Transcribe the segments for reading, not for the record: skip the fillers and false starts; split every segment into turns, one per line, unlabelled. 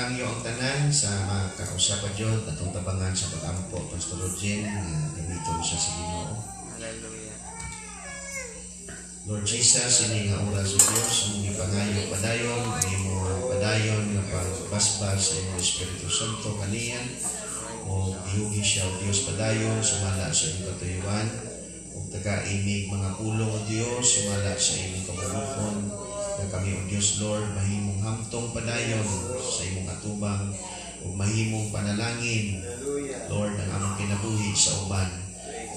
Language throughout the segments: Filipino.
hangyo ang tanan sa mga kausapan Diyod atong tabangan sa pag-ampo Pastor Rogen gamiton siya sa Ginoo.
Hallelujah.
Lord Jesus, ini nga oras sa Dios ang ipangayo padayon, imo padayon nga pagbasbas sa imo Espiritu Santo kaniyan o ihugi siya o Dios padayon sumala sa imo katuyuan o taga-imig mga pulong o Dios sumala sa imong kabulukon na kami o Dios Lord mahimong hamtong padayon sa imong atubang o mahimong panalangin Lord ang among kinabuhi sa uban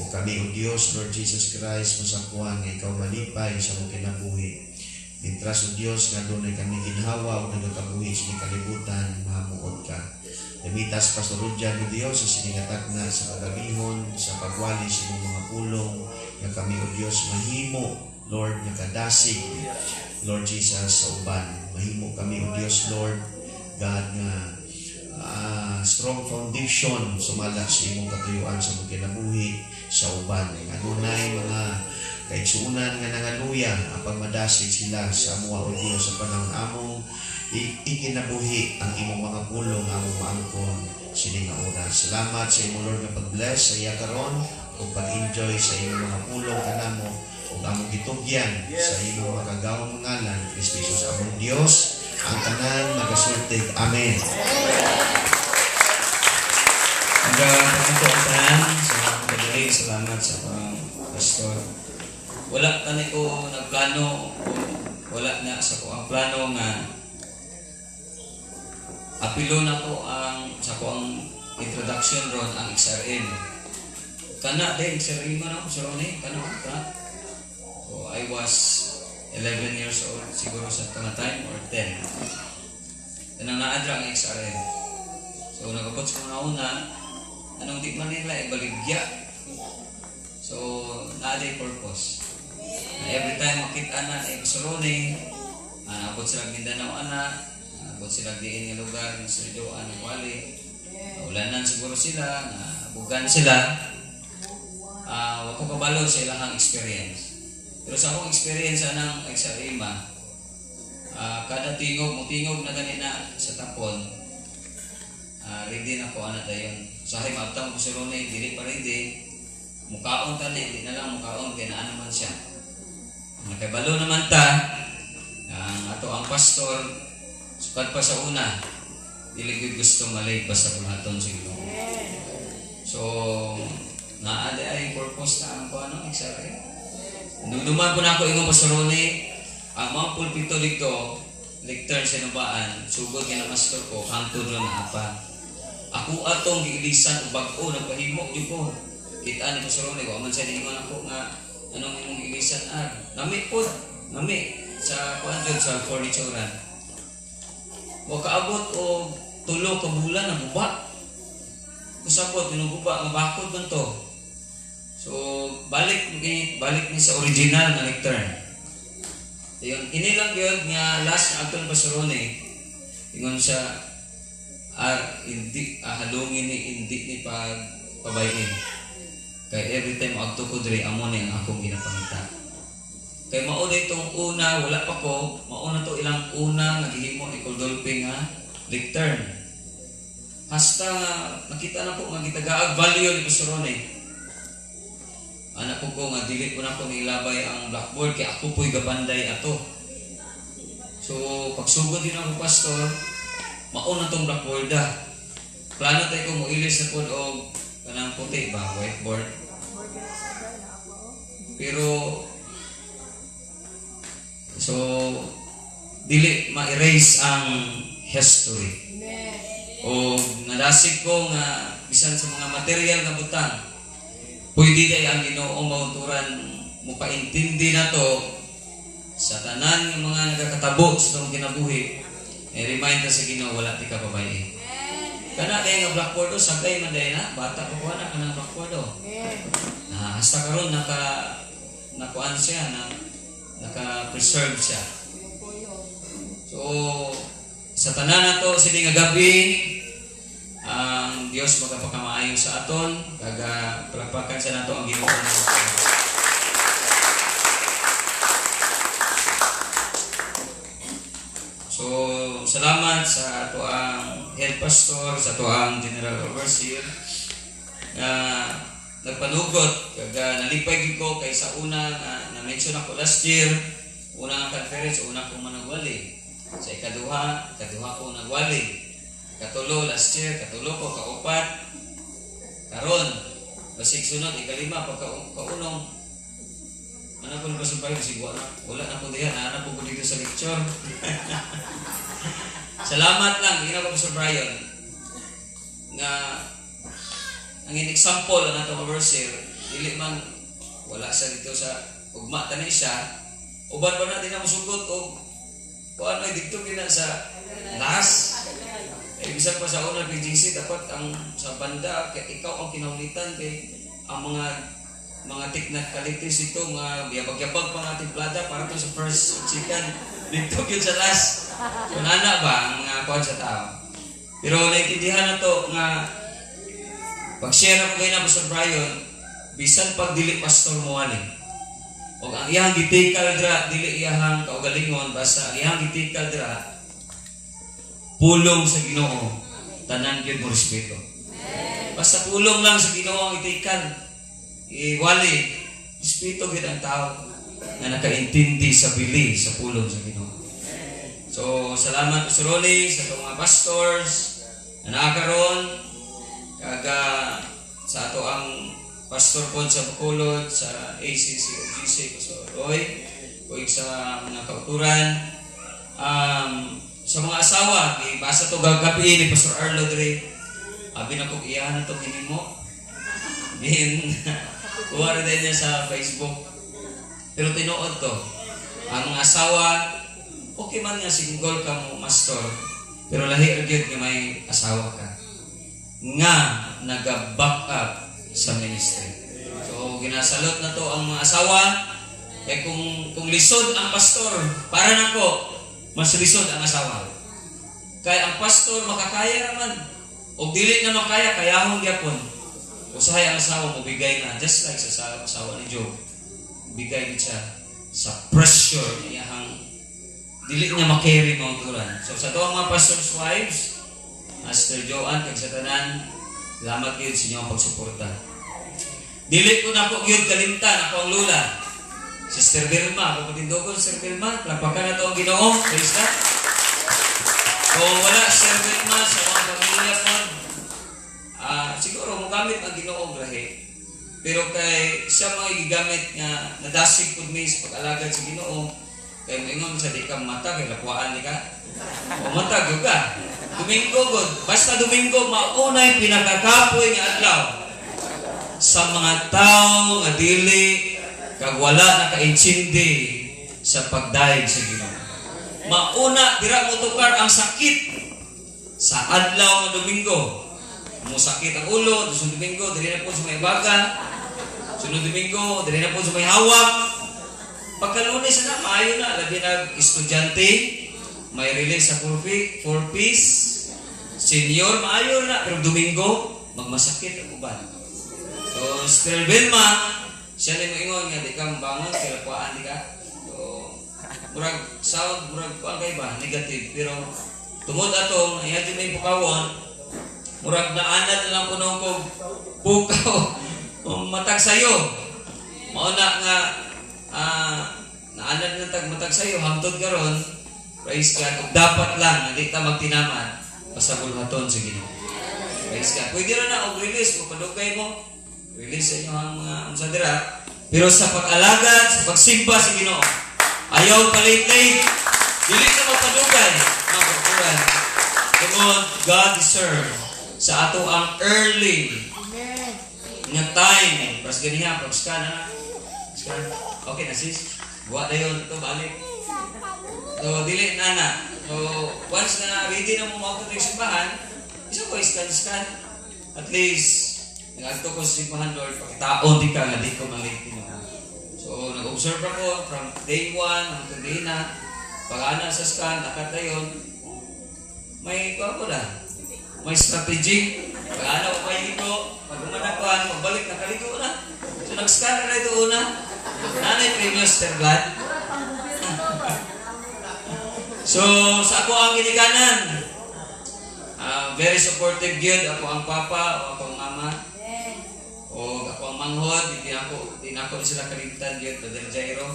o kami o Dios Lord Jesus Christ masakuan nga ikaw malipay sa among kinabuhi mintras o Dios nga dunay kami ginhawa o nagakabuhi sa kalibutan mahamuot ka Demitas pasurudyan ni Dios sa sinigatak na sa kagabihon, sa pagwali sa mga pulong na kami o Dios mahimo, Lord, nakadasig, Lord Jesus, sa uban. Mahimo kami o Dios, Lord, God, nga strong foundation sumala sa imong katuyuan sa mga kinabuhi sa uban. Adunay mga kaigsuunan nga nangaluya apang madasig sila sa amuha o Dios sa panahon among ikinabuhi ang imong mga pulong among maangkon sining nga oras. Salamat sa imong Lord nga pag-bless sa iya karon ug pag-enjoy sa imong mga pulong kanamo ug among gitugyan sa imong makagawong ngalan Kristo Jesus among Dios ang tanan magasultig. Amen.
Ang tanan sa pagdali, salamat sa pastor. Wala tani ko nagplano o wala na sa ko ang plano nga apilo na ko sa ko ang introduction ron ang XRM. Kana din XRM man ako sa ron kana. So I was 11 years old siguro sa tanga time or 10. Kanang naadra ang XRM. So nagabot sa una anong di man nila ibaligya. So naaday purpose. Every time makita na sa ron abot sila Mindanao abot sila diin nga lugar ng Sridoan ng Wali ulanan siguro sila bugan sila wako kabalo sa ilang experience pero sa akong experience ng XRM kada tingog na ganina sa tapon ready na ko dayon sa akin maabtang ko sa Ronay dili pa ready mukaon tali di na lang mukaon kaya naan naman siya nakabalo naman ta ang ato ang pastor sukat pa sa una, dili gusto malay basta kulaton sa Ginoo. So, naade ay purpose na ang kuano XRM. Duman po na ako ingong pastorone, ang mga pulpito dito, lectern sa nubaan, sugod kay na pastor ko, hangtod lang na apa. Ako atong giilisan o bag-o nagpahimo di ko. Kita ni pastorone ko, aman sa ingon ako nga anong imong giilisan nami po, sa kuan sa furniturean. O kaabot o tulo ka bulan na buba. Kusabot ginuguba nga bakod man to. So balik ni sa original na lectern. Dayon inilang gyud nga last na atong pastorone ingon sa hindi halungin ni hindi ni pabayin. Kay every time agto ko diri amo ni ang akong ginapangita. Kay mauna itong una, wala pa ko, mauna to ilang una nga gihimo ni Kuldolping nga lectern. Hasta nga nakita na ko nga gitagaag value ni Pastor Ronnie. Anak ko nga dili ko na ko nilabay ang blackboard kay ako po'y gabanday ato. So pagsugod din ako pastor, mauna tong blackboard Plano tayo ko mo ilis na po o kanang puti ba, whiteboard. Pero so, dili ma-erase ang history. O nadasig ko nga bisan sa mga material na butang, pwede day ang Ginoong mauturan mo paintindi na to sa tanan ng mga nagkakatabo sa itong kinabuhi. Remind ka sa Ginoo, wala ti ka babae. Kana kaya nga blackboard o, sagay man day na, bata pa ko na ka ng blackboard o. Hasta karon nakuan siya naka-preserve siya. So, sa tanan na to, sili nga gabi, ang Diyos magpapakamaayo sa aton, kaga palapakan sa nato ang Ginoo. So, salamat sa ato ang head pastor, sa ato ang general overseer, nagpanugot, nalipay gid ko kay sa una na-mention ako last year, una nga conference, una kong managwali. Sa ikaduha ko nagwali. Katulo last year, katulo ko, kaupat, karon, basig sunod, ikalima, pagkaunong, ano ko na ba sa bayo, sigwa na, wala na po diyan, nahanap po dito sa lecture. Salamat lang, ginawa ko sa Brian, nga, ang in-example na itong overseer, dili man, wala sa dito sa ugma tanay siya, uban ba na din na masugot o kung ano dito gina sa last. Ibig pa sa una PGC, dapat ang sa banda, ikaw ang kinaulitan kay ang mga technicalities ito, mga yabag-yabag pang ating plata para to sa first chicken dito yun sa last. Kung ana ba ang mga kuwan sa tao. Pero naiintindihan na to nga pag-share ako kayo na po sa Brian, bisan pag dili pastor mo ani. O ang iyang gitikal dra, dili iyang kaugalingon, basta ang iyang gitikal dra, pulong sa Ginoo, tanan gyud mo respeto. Basta pulong lang sa Ginoo ang itikal. Iwali, respeto gyud ang tao na nakaintindi sa bili sa pulong sa Ginoo. So, salamat po sa Rolly, sa itong mga pastors na nakakaroon, kaga sa ato ang pastor po sa Bacolod, sa ACC o GC ko sa Roy, o sa mga kauturan, sa mga asawa, basa to gagabi ni Pastor Arlo Dre, abi na kong iyahan na itong hinimo. Din, kuha rin niya sa Facebook. Pero tinuod to, ang mga asawa, okay man nga single ka mo, mastor, pero lahi agad nga may asawa ka. Nga, nag-back up sa ministry. So, ginasalot na to ang mga asawa, kaya kung lisod ang pastor, para na ko, mas lisod ang asawa. Kaya ang pastor makakaya naman. O dili na makaya, kayahon gyapon. Usahay ang asawa mo, bigay na. Just like sa asawa ni Job. Bigay siya sa pressure niya hang dili niya makarry mga turan. So sa to ang mga pastor's wives, Master Joanne, kag sa tanan, salamat gyud sa inyong pagsuporta. Dili ko na po gyud kalimtan ako ang lula. Sister Vilma, ako patindogon, Sister Vilma, lapakan na ito ang Ginoo, praise God. Kung wala Sister Vilma sa mga pamilya po, siguro magamit ang Ginoo grahe. Pero kay siya mga gigamit nga nadasig po mi sa pag-alagad sa Ginoo, kay moingon sa di ka mata, kay lakwaan ni ka. O mata, ka. Domingo, God. Basta Domingo, maunay pinakakapoy nga adlaw sa mga tao nga dili kag wala nakaintindi sa pagdaig sa Ginoo. Mauna dira mo tukar ang sakit sa adlaw nga Domingo. Mo sakit ang ulo, sunod Domingo diri na po sa may baga. Sunod Domingo diri na po sa may hawak. Pagka-Lunes na maayo na labi nag estudyante, may release sa for peace. Senior maayo na pero Domingo magmasakit ang uban. So Sister Vilma, siya na ingon nga, di ka mabangon, kaya kuhaan di ka. So, murag sound, murag kuhaan kayo ba? Negative. Pero, tungod atong, ayan din may pukawon, murag naanad na lang po nung kong pukaw, matag sayo. Mauna nga, naanad na matag sayo, hamtod ka ron, praise God, dapat lang, hindi ka magtinaman, pasagulhaton sa Ginoo. Praise God. Pwede rin na, og-release, mapadugay mo, release sa inyo ang mga amsadira. Pero sa pag-alagad, sa pagsimba sa Ginoo, ayaw palit-late, dili ka magpadugay, mga pagkuran. Tungod, God deserve sa ato ang early nga time. Pras ganihan, pag-scan na. Scan. Okay na sis. Buwa na yun. Ito, balik. So, dili na na. So, once na ready na mo makapot yung simbahan, isa ko scan. At least, nag-agto ko sa simbahan, Lord, pakitaon di ka nga di ko maliti mo. So, nag-observe ako from day 1 hanggang day na. Pag-ana sa scan, nakatayon, may ko na. May strategy. Pag-ana ko may liko, pag-umanakuan, magbalik, nakaligo na. So, nag-scan na ito una. Nanay previous terglad. So, sa ako ang ginikanan, Very supportive yun. Ako ang papa o ako ang mama. O ako ang manghod. Hindi ako sila kalimtan yun, Brother Jairo.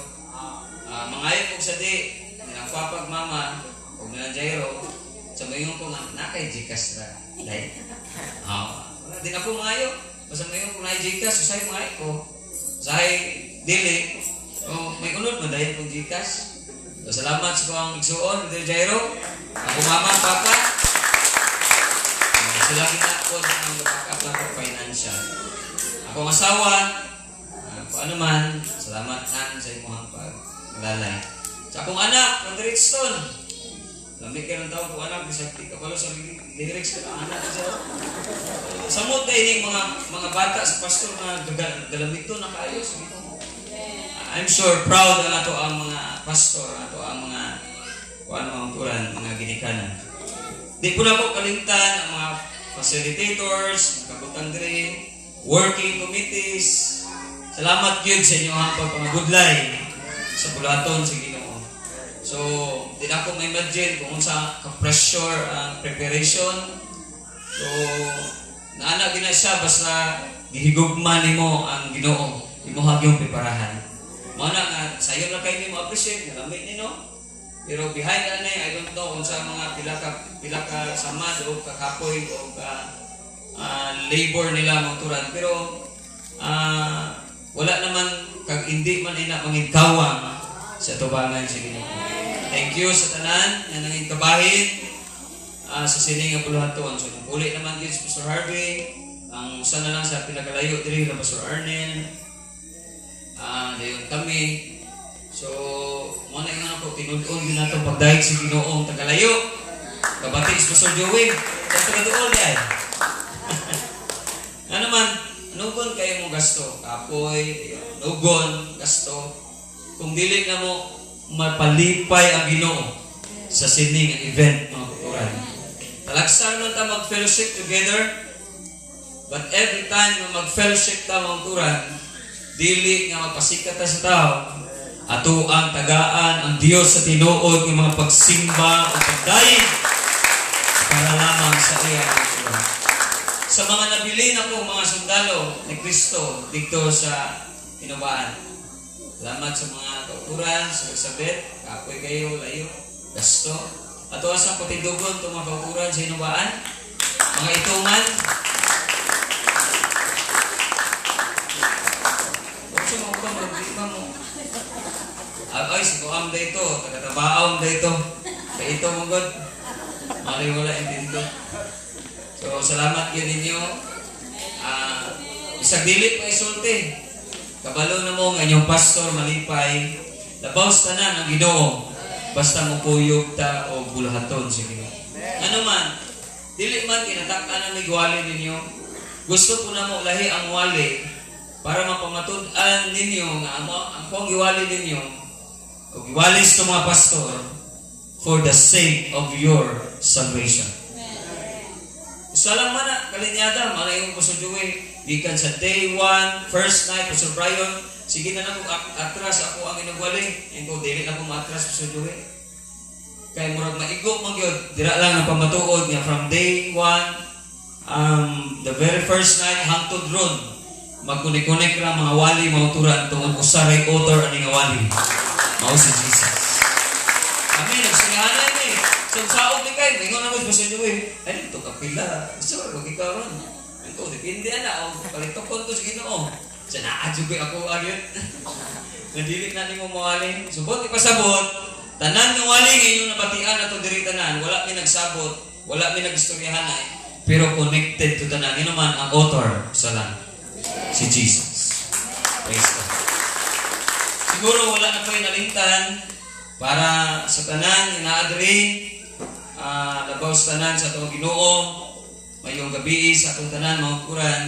Mangayon ko sa di. Hindi ang papa at mama. O Brother Jairo. Sa mayon ko nga, nakay Gcash na. Like, di na ko mangayo. Basta mayon ko na Gcash, so sa'yo mangayo ko. Sa'yo dili. O may unod, madayon kong Gcash. So, salamat sa kong igsuon, Brother Jairo. Ako mama, papa. Sila ginakon ang backup lang ko financial. Ako ang asawa, kung ano man, salamat han sa imong paglalay. Sa akong anak, Brother Rickson. Lamig ka ng tao kung anak, bisakti ka pala sa lyrics ka ng anak siya. Samot kayo yung mga bata sa pastor na galamito na kayo. I'm sure proud na ito ang mga pastor, ito ang mga kung ano mga ginikanan. Di po na po kalimtan ang mga facilitators, kabutang diri, working committees. Salamat yun sa inyo ang pagpangagudlay sa bulaton sa Ginoo. So, di na ako ma-imagine kung sa ka-pressure ang preparation. So, naana gina siya basta gihigugman nimo ang Ginoo. Imo hagyong preparahan. Mana nga sayo na kayo nimo appreciate nalamit nino. Pero behind that I don't know kung sa mga pila ka samad o kakapoy o labor nila motoran. Pero wala naman kag hindi man ina mangigkawang sa tubangan sa Ginoo. Thank you sa tanan nga nanging kabahin sa sining nga buluhaton. So uli naman din si Pastor Harvey, ang usa na lang sa pinakalayo diri na Pastor Arnel. Dayon kami. So, muna yung ako, tinudon din natin pagdahig sa Ginoong Tagalayo. Kabati is Pastor Joey. Sa Tagadoon yan. Ano man, nugon kayo mong gasto. Kapoy, nugon, gasto. Kung dili na mo, mapalipay ang Ginoo sa sining ang event, mga kuturan. Talagsan lang ta mag-fellowship together. But every time na mag-fellowship ta, mga kuturan, dili nga magpasikat ta sa tao, ato ang tagaan ang Diyos sa tinuod ng mga pagsimba o pagdaig para lamang sa iya. Sa mga nabili na po mga sundalo ni Kristo dito sa Hinubaan. Salamat sa mga kauturan, sa Elizabeth, kapoy kayo, layo, gasto. Ato asang patindugon itong mga kauturan sa Hinubaan. Mga itungan. Huwag siya makukang magbima mo. Ay, si Kuam dito, taga-tabaom dito. Kaya ito mong God, maliwala intindi. So, salamat yun ninyo. Isang dili pa isulti. Kabalo na mo nga inyong pastor malipay. Labaws tanan ang Ginoo. Basta mo puyog ta o bulahaton sa Ginoo. Ano man, dili man kinatakan na may gwali ninyo. Gusto ko na mo lahi ang wali para mapamatud-an ninyo nga ang kong iwali ninyo o iwalis to mga pastor for the sake of your salvation. Isa lang man na, kalinyada, malayong Pastor Joey, gikan sa day 1, first night, Pastor Brian, sige na lang kung atras ako ang inagwali, and kung dili na kung matras, Pastor Joey. Kaya murag maigok mag yun, dira lang na pamatuod niya from day 1, the very first night, hangtod ron, magkunik-kunik lang mga wali, mga turan, tungkol usaray author aning wali. Mao si Jesus. Kami nagsingahanan eh. So saog ni kay, mingon ako sa Joey. Ay dito ka pila. So wag ikaw ron. Ito depende na o palitokon to sa Ginoo. Sa naadyo ako agad. Nadili na nimo mawali. Subot ipasabot. Tanan ng wali ngayon nabatian ato diri tanan. Wala mi nagsabot, wala mi nagistoryahan ay. Pero connected to tanan. Ngino man ang author sa lang. Si Jesus. Praise God. Siguro wala na kayo nalintan para sa tanan, inaadri, labaw sa tanan sa itong Ginoo, mayong gabi sa itong tanan, mga kuran,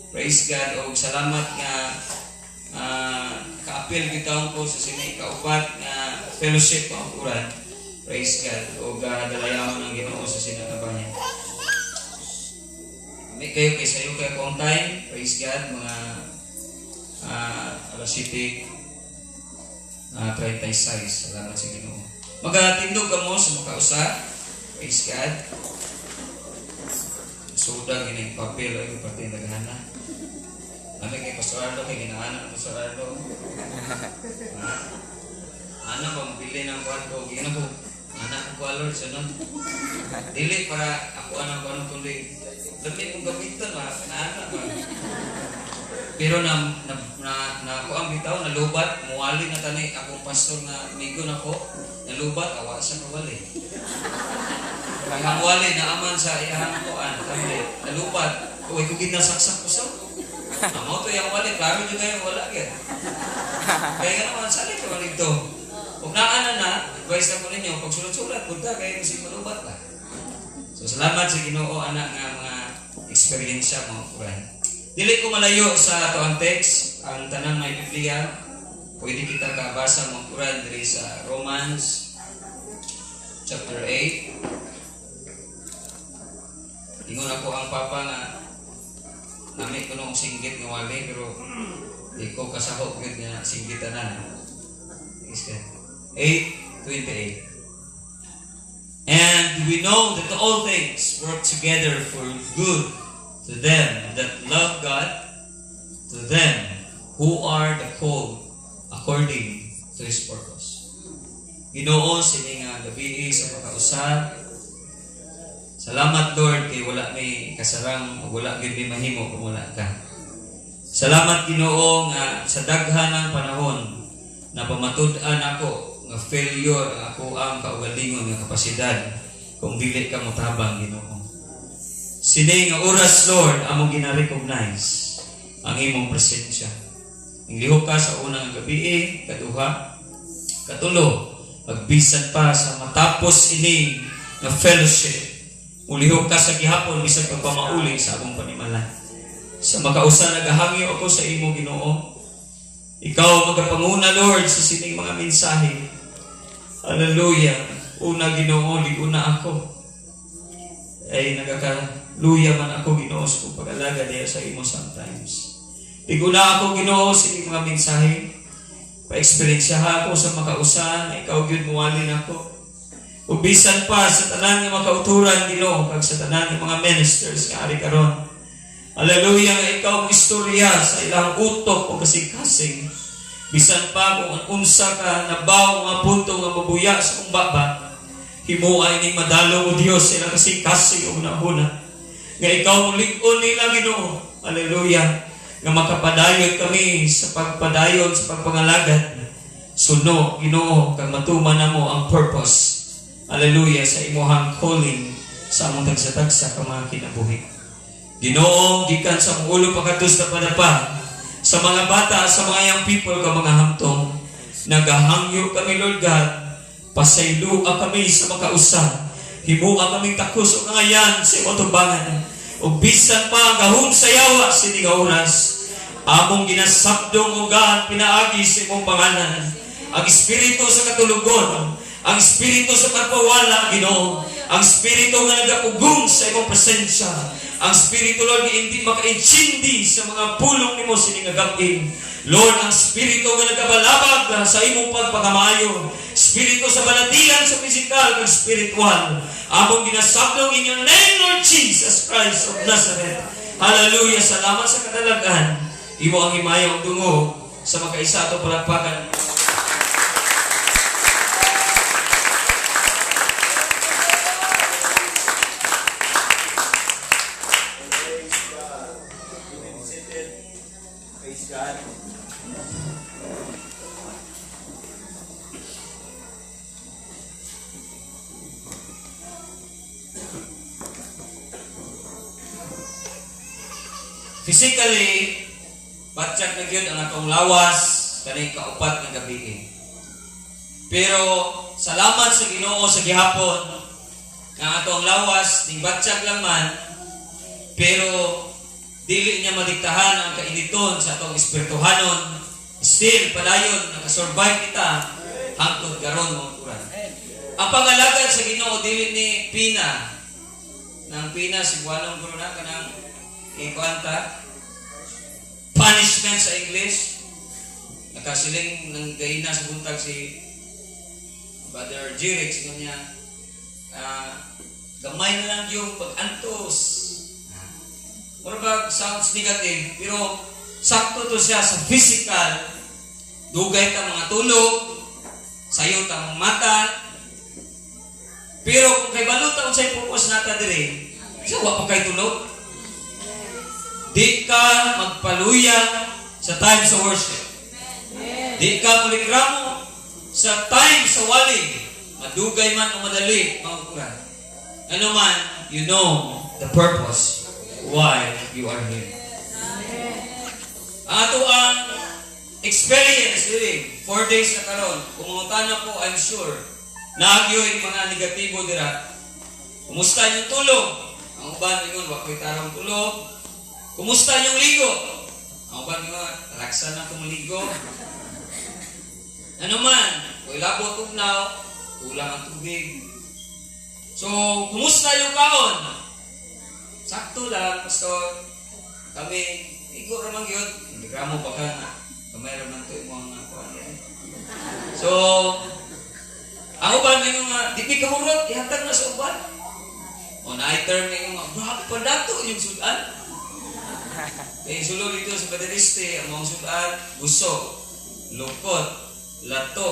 praise God, o salamat nga ka-appeal kita ko sa kaupat nga fellowship, mga kuran, praise God, o dalayaman ng Ginoo sa sinakabanyan. May kayo kay sayo kayo kong time, praise God, mga alas 7, 36. Salamat sa Ginoo. Magatindog ka mo sa makausa. Praise God. soda gini papel ay pati naghana. Kami kay Pastor Arlo kay ginaana ng Pastor Arlo. Ana ba mabili ng kuan ko gina ko. Anak ko Lord sunod. Dili para ako anak ko ano kundi dami kong gamitan ba kana ba. Pero na ako ang bitaw nalubat muwali na tani akong pastor na amigo nako nalubat awa sa kawali. Kaya wali na aman sa iyang kuan kami nalubat uy ko ginasaksak ko sa. Amo to yang wali klaro jud kayo wala gyud. Kaya nga naman sali ko dito. Kung naana na, advice na ko ninyo, pag sulat-sulat, punta kayo kasi malubat ba. So, salamat sa Ginoo anak nga mga eksperyensya mo, Quran. Dili ko malayo sa ato ang text, ang tanang may Biblia. Pwede kita kabasa mo, Quran, diri sa Romans chapter 8. Ingon ako ang papa nga, namit ko nung singgit ng wali, pero di ko kasahok yun nga singgitan na. 8:28. And we know that all things work together for good to them that love God, to them who are the called according to His purpose. Ginoo sini nga gabi sa pagkausap. Salamat Lord kay wala may kasarang wala gyud may mahimo kung wala ka. Salamat Ginoo nga sa daghan ng panahon na pamatud-an ako nga failure ang ako ang kaugalingon nga kapasidad kung dili ka motabang Ginoo. Sini nga oras Lord among gina-recognize ang imong presensya. Inglihok ka sa unang gabi, kaduha, katulo, pagbisan pa sa matapos ini nga fellowship. Ulihok ka sa gihapon bisag pagpamauli sa akong panimala. Sa makausa nagahangyo ako sa imo Ginoo. Ikaw magapanguna Lord sa sining mga mensahe. Hallelujah. Una Ginoo, liguna ako. Ay nagakaluya man ako Ginoo sa pag-alaga diya sa imo sometimes. Liguna ako Ginoo sa sining mga mensahe. Pa-eksperyensyaha ako sa makausa na ikaw gyud muwalin ako. Ubisan pa sa tanan nga makauturan Ginoo kag sa tanan nga mga ministers nga ari karon. Hallelujah nga ikaw mo istorya sa ilang utok o kasing-kasing. Bisan pa kung unsa ka nabaw mga punto nga mabuya sa kong baba, himuay ning madalo mo Dios sa ilang kasing-kasing o una-una. Nga ikaw mo lig-on nila Ginoo. Hallelujah. Nga makapadayon kami sa pagpadayon sa pagpangalagad. Suno Ginoo kag matuman namo ang purpose. Hallelujah sa imuhang calling sa among tagsa-tagsa ka mga kinabuhi. Ginoo, gikan sa mong ulo pagkatus na padapa sa mga bata, sa mga young people ka mga hamtong, nagahangyo kami Lord God, pasaylua kami sa makausa, himua kaming takos o ngayan sa imong tumbangan, o bisan pa gahong sayawa sining oras, among ginasabdong o God, pinaagi sa imong pangalan, ang espiritu sa katulugon, ang espiritu sa pagpawala, Ginoo, ang espiritu nga nagapugong sa imong presensya, ang Espiritu, Lord, hindi makaintindi sa mga pulong nimo sining agapin. Lord, ang Espiritu nga nagabalabag sa imong pagpagamayo, Espiritu sa balatian sa physical ug spiritual. Among ginasabdong in your name, Lord Jesus Christ of Nazareth. Hallelujah. Salamat sa kadalagan. Imo ang himayong dungo sa makaisa ato palakpakan. Physically, batyak na yun ang atong lawas kanay kaupat ng gabi. Pero salamat sa Ginoo sa gihapon nga atong lawas ning batyak lang man, pero dili niya madiktahan ang kainiton sa atong espirituhanon. Still padayon nakasurvive kita hangtod karon mo kuran. Ang pangalagad sa Ginoo dili ni Pina nang Pina si Buanong kuno na kanang ikuanta punishment sa English. Nakasiling ng gahina sa buntag si Brother Jirix niya gamay na lang yung pag-antos. Murag sounds negative, pero sakto to siya sa physical. Dugay ta mga tulog, sayo ta mga mata. Pero kung kay balot ta unsay purpose nata dire, sa wa pa kay tulog. Di ka magpaluya sa time sa worship. Di ka mulikramo sa time sa walig. Madugay man o madali, mga kuran. Ano man, you know the purpose why you are here. Ato ang experience dili 4 days na karon. Kumunta na po, I'm sure. Nagyo yung mga negatibo dira. Kumusta yung tulog? Ang uban ingon wa koy tarong tulog. Kumusta yung ligo? Ang uban ingon relaksa na kung ligo. Ano man, koy labot ugnaw, kulang ang tubig. So, kumusta yung kaon? Sakto lang, pastor. Kami, igo ramang yun. Hindi ka mo baka na. Kamay ramang ito yung mga kuhan yan. So, ang uban na yung di ka hurot, ihatag na sa uban. O na-term na yung grabe pa dato yung sudan. Kaya sulod dito sa Paderiste, ang mga sudan, busog, lukot, lato,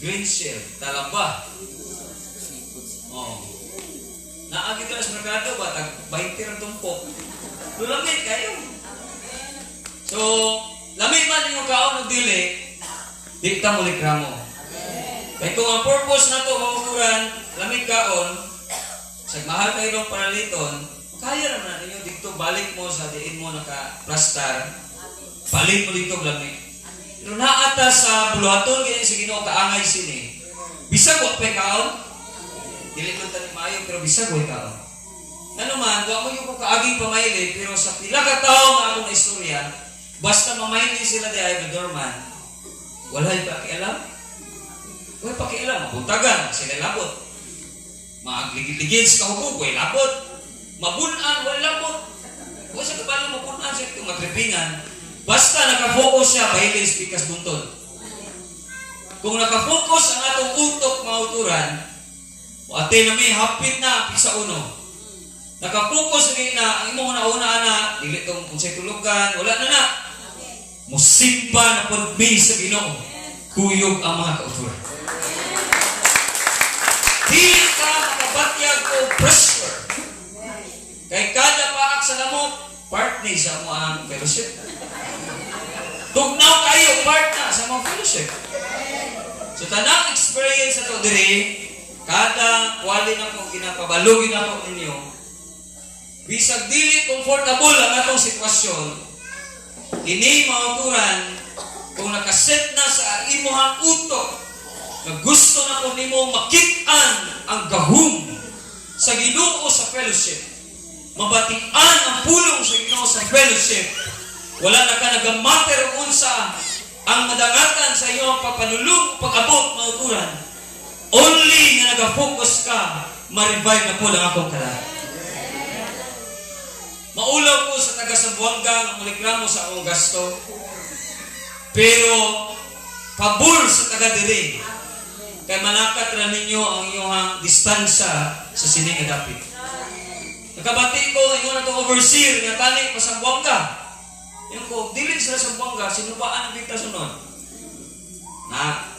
green shell, talaba. Oh. Naagi ka sa merkado ba? Tag 20 ang tumpok. Lulamit kayo. So, lamit man yung kaon ng dili, di ka mulik ramo. Kaya kung ang purpose na ito, mamukuran, lamit kaon, sa mahal kayo ng paraliton, kaya naman na ninyo dito, balik mo sa diin mo naka-plastar, balik mo dito lamit. Pero naata sa buluhaton, ganyan sa Ginoo kaangay sini. Bisag wak pa kaon, dili ko tanim maayo, pero bisag wak kaon. Ano man, wak mo yung kaaging pamaili, pero sa pila ka tao nga akong istorya, basta mamaili sila di ay madorman, wala yung pakialam. Wala pakialam, mabuntagan, sila labot. Magligid-ligid sa kahubog, wala labot. Mabunan, wala labot. Huwag sa kapalang mabunan siya itong matripingan. Basta nakafocus siya, bahilis, pikas buntod. Kung nakafocus ang atong utok mauturan, ate na may hapit na pisa uno. Nakafocus na ang imong nauna na, dili itong kung sa'y tulugan, wala na na. Musimba na pagbi sa Ginoo, kuyog ang mga kauturan. Di ka makabatyag o pressure. Kay kada paak sa lamok, part ni sa mga fellowship. Tugnaw kayo, part na sa mga fellowship. So, tanang experience na ito diri, kada wali na kung ginapabalugin na po ninyo, bisag dili comfortable ang atong sitwasyon, ini mauturan, kung nakaset na sa imuhang utok, na gusto na po nimo makit-an ang gahum sa Ginoo sa fellowship, mabatian ang pulong sa Ginoo sa fellowship, wala na ka nagamater unsa ang madangatan sa iyong papanulong pag-abot mauturan, only nga nagafocus ka, ma-revive na po lang akong kalat. Maulaw ko sa taga-Sambuanga ang mulikramo sa akong gasto, pero pabor sa taga-diri, kay malakat na ninyo ang iyong distansya sa sining adapit. Nakabati ko, ingon na itong overseer, nga tani pa Sambuanga. Yung ko, dilig sila Sambuanga, sinubaan ang bigta sunod. Na,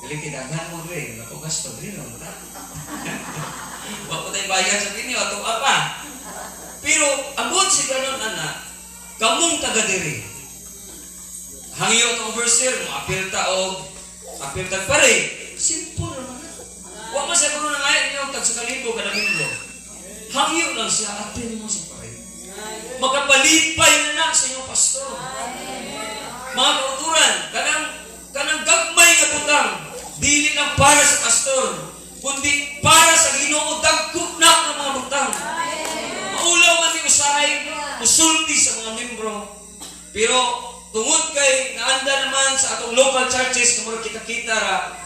dilig kidagan mo rin, ako gasto rin, wala po tayo bayad sa inyo, atong apa. Pero, abot si ganon, anak, kamong taga-diri. Hangyo itong overseer, apilta o apilta pa rin. Simple naman. Huwag masaya ko na ngayon yung tag sa kalibo, kadaminggo. Hangyo lang siya, apil mo siya pa rin. Makapalipay na lang sa inyong pastor. Mga kauturan, kanang gagmay nga butang, dili lang para sa pastor, kundi para sa Ginoo, dagkot na ng mga butang. Maulaw man yung usahay, musulti sa mga membro. Pero, tungod kay naanda naman sa atong local churches na mga kita-kita ra,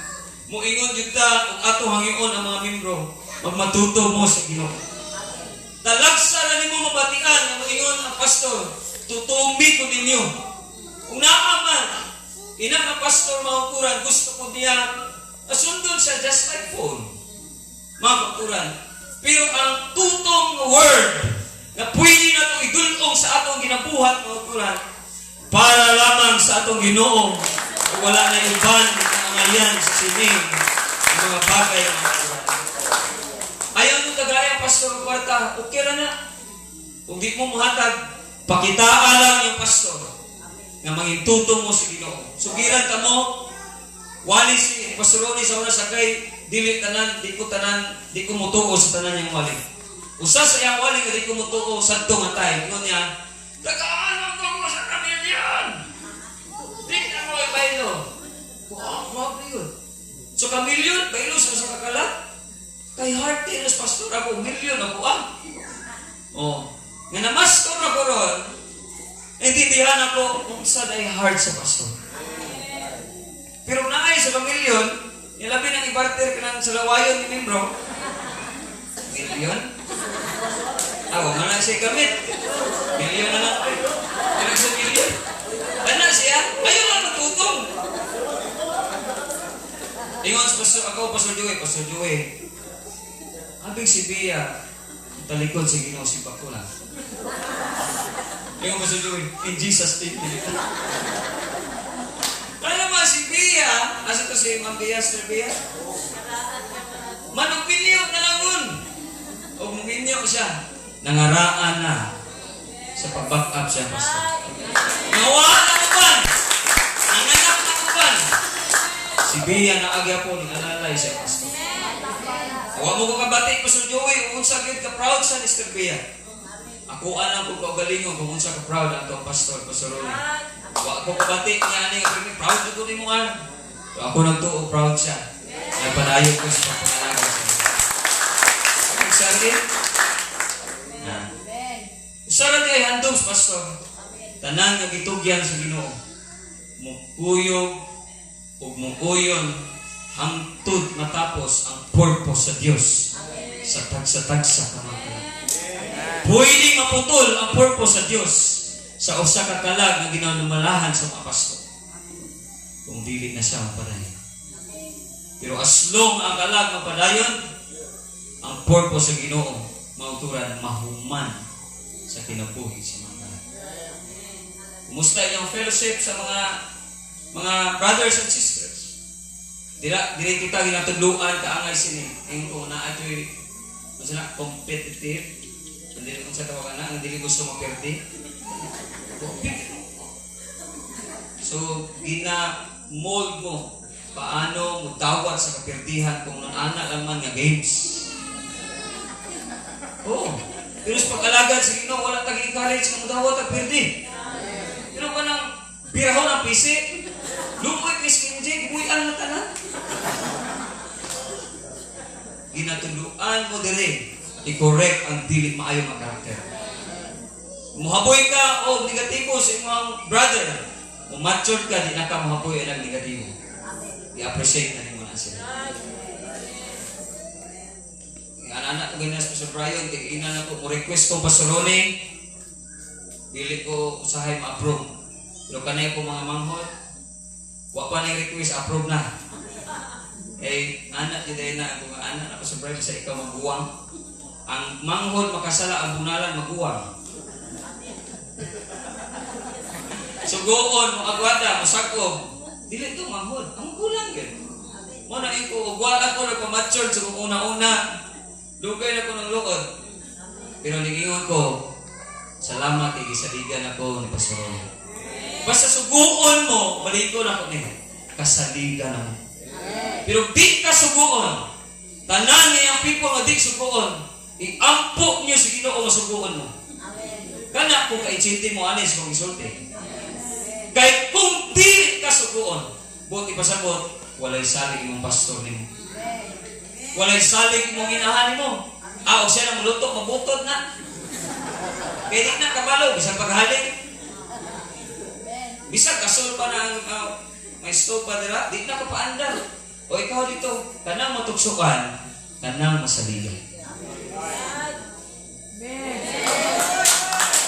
muingon yun ta kung ato hangion ang mga membro, magmatuto mo sa Ginoo. Talagsa na nimo mabatian na muingon ang pastor, tutumbi ko ninyo. Kung naaman, inang ang pastor mahukuran, gusto ko niya, asundon siya just like phone. Mga kauturan. Pero ang tutong word na pwede na ito idulong sa atong ginabuhat mga kuran para lamang sa atong Ginoo. Wala na iban ang angayan sa sining ang mga bagay ng mga kuran. Ayaw nung tagayang pastor ng kwarta, okay na. Kung di mo mahatag, pakitaan lang yung pastor na mangintuto mo sa Ginoo. Sugiran ka mo, wali si Pastor Ronnie sa una sakay, dili ko mutuo sa tanan yung wali. Usa sa iyang wali nga di ko mutuo sa nga tayo. Ingon niya, tagaan ko sa kamilyon! Di na mo ibaylo. Wow, yun. So kamilyon, baylo sa kakalat. Kay heartiness, pastor ako, milyon ako nga namastor ako ron, intindihan ako kung saan ay heart sa pastor. Pero naay sa kamilyon, nilabi ng ibarter ka ng salawayon ni membro, milyon? Ako nga lang siya gamit. Milyon na lang. Pero sa milyon. Ano siya? Ayun lang natutong. Ingon sa pastor, ako, Pastor Joey. Abing si Bia, talikod sa Ginoo si Bakula. Ingon Pastor Joey, in Jesus' name. Ano naman si Bia? Asa to si Ma'am Bia, Sir Bia? Manupilyo na lang nun. O muminyo siya. Nangaraan na sa pag-back up siya, Pastor. Nawaan na uban. Nanganak na uban. Si Bia na agya po, nangalalay siya, Pastor. Huwag mo ko kabati, Pastor Joey, kung unsa ka proud sa Mr. Bia. Ako alam ko kaugalingon kung unsa ka proud ang itong Pastor Ronnie. Huwag ko kabati niya ni proud ko ni mo nga. Ako nagtuo, proud siya. Nagpadayo ko sa pagpapalaga siya. Sabi? Usaran kay handom sa Pastor. Tanan nga gitugyan sa Ginoo. Mukuyog o mukuyon hangtod matapos ang purpose sa Dios sa tagsa-tagsa kamangkalan. Pwedeng maputol ang purpose sa Dios sa usa ka kalag na ginanumalahan sa mga pastor kung dili na siya mapadayon. Pero as long ang kalag mapadayon, ang purpose sa Ginoo mauturan mahuman sa kinabuhi sa mga kalag. Kumusta yung fellowship sa mga brothers and sisters? Dili kita ginatudluan kaangay sini. Ingko na atoy masana competitive. Dili ko sa tawagan na dili gusto maperde. So gina-mold mo paano mo tawad sa kaperdihan kung nana lang man nga games. Pero sa pag-alagad sa Ginoo wala tag encourage nga mudawat ang perdi. Pero kanang birahon ang pisi. Lumoy miskin jay buyan na tanan. Ginatuluan mo dire i-correct ang dili maayo nga karakter. Muhaboy ka o negatibo sa imong brother. Mature ka di na ka muhaboy ang negatibo. I-appreciate na nimo na sila. Anak ko ganyan sa Pastor Brian, ina na ko request ko Pastor Ronnie. Dili ko usahay ma-approve. Pero kanay ko mga manghod, wa pa na request approve na. Anak di na ako nga anak na Pastor Brian sa ikaw maguwang. Ang manghod makasala, ang bunalan maguwang. Sugoon mo agwada, masako. Dili ito manghod, ang gulang gid. Mo na iko ugwala ko na pa-mature sa una-una. Lugay na ko ng lukod. Pero nigingon ko, salamat igisaligan ako ni Pastor Ronnie. Basta suguon mo, maliko na ko niya. Kasaligan na mo. Pero di ka suguon. Tanan niya ang people nga di suguon. Iampok niyo sa Ginoo nga suguon mo. Kana kung ka-insinti mo anis kung isulti. Kaya kung di ka suguon, buti pasabot, walay salig imong pastor nimo. Walay salig mong inahan mo. O siya na muluto, mabutod na. Pwede na kabalo, bisang paghalik. Bisang kasol pa na may stove pa nila, di na kapaandal. O ikaw dito, kanang matuksukan, kanang masaligan.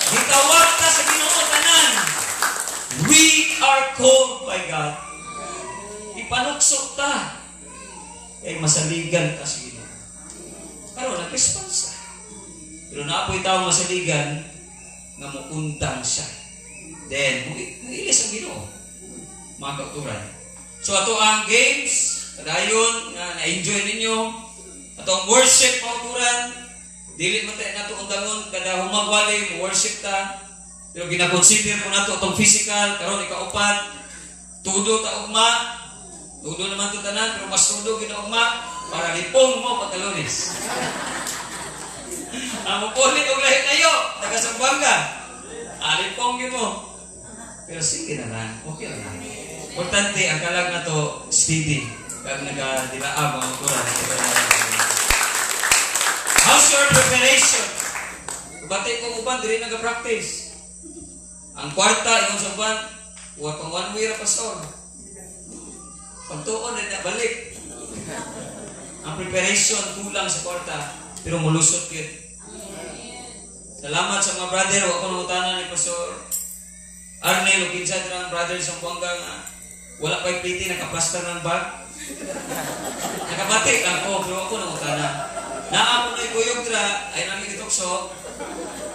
Gitawag ka sa Ginoo tanan. We are called by God. Ipanuksok ta. Masaligan ka sa Ginoo. Pero nag-response ka. Pero naapoy tao masaligan nga mukundang siya. Then, ilis ang Ginoo. Mga kauturan. So, ato ang games, kadayon, nga na-enjoy ninyo. Ato ang worship, mga kauturan. Dili man tayo nato ang dangon, kada humagwali, worship ta. Pero ginakonsider ko nato itong physical, karon ikaupat, tudo ta ugma. Tudo naman ito tanan, pero mas tudo ginaugma para lipong mo pagkalunis. Ang mupulit og lahi kayo, taga Sambuanga. Lipong yun mo. Pero sige na lang, okay lang. Importante, ang kalag na to, steady. Kag nagadilaab ang ukuran. How's your preparation? Batay ko uban, dili nag-practice. Ang kwarta, yung sa uban, pang 1 week na pastor. Pagtuon na balik. Ang preparation kulang sa kwarta, pero mulusot yun. Salamat sa mga brother, wag ko nangutanan ni Pastor Arnel, o kinsa ng brother sa Buanga nga wala pa pliti, nakaplaster ng bag. Nakabatik ako, pero ako nangutanan. Naamo na ikuyog tra, ay namin itokso,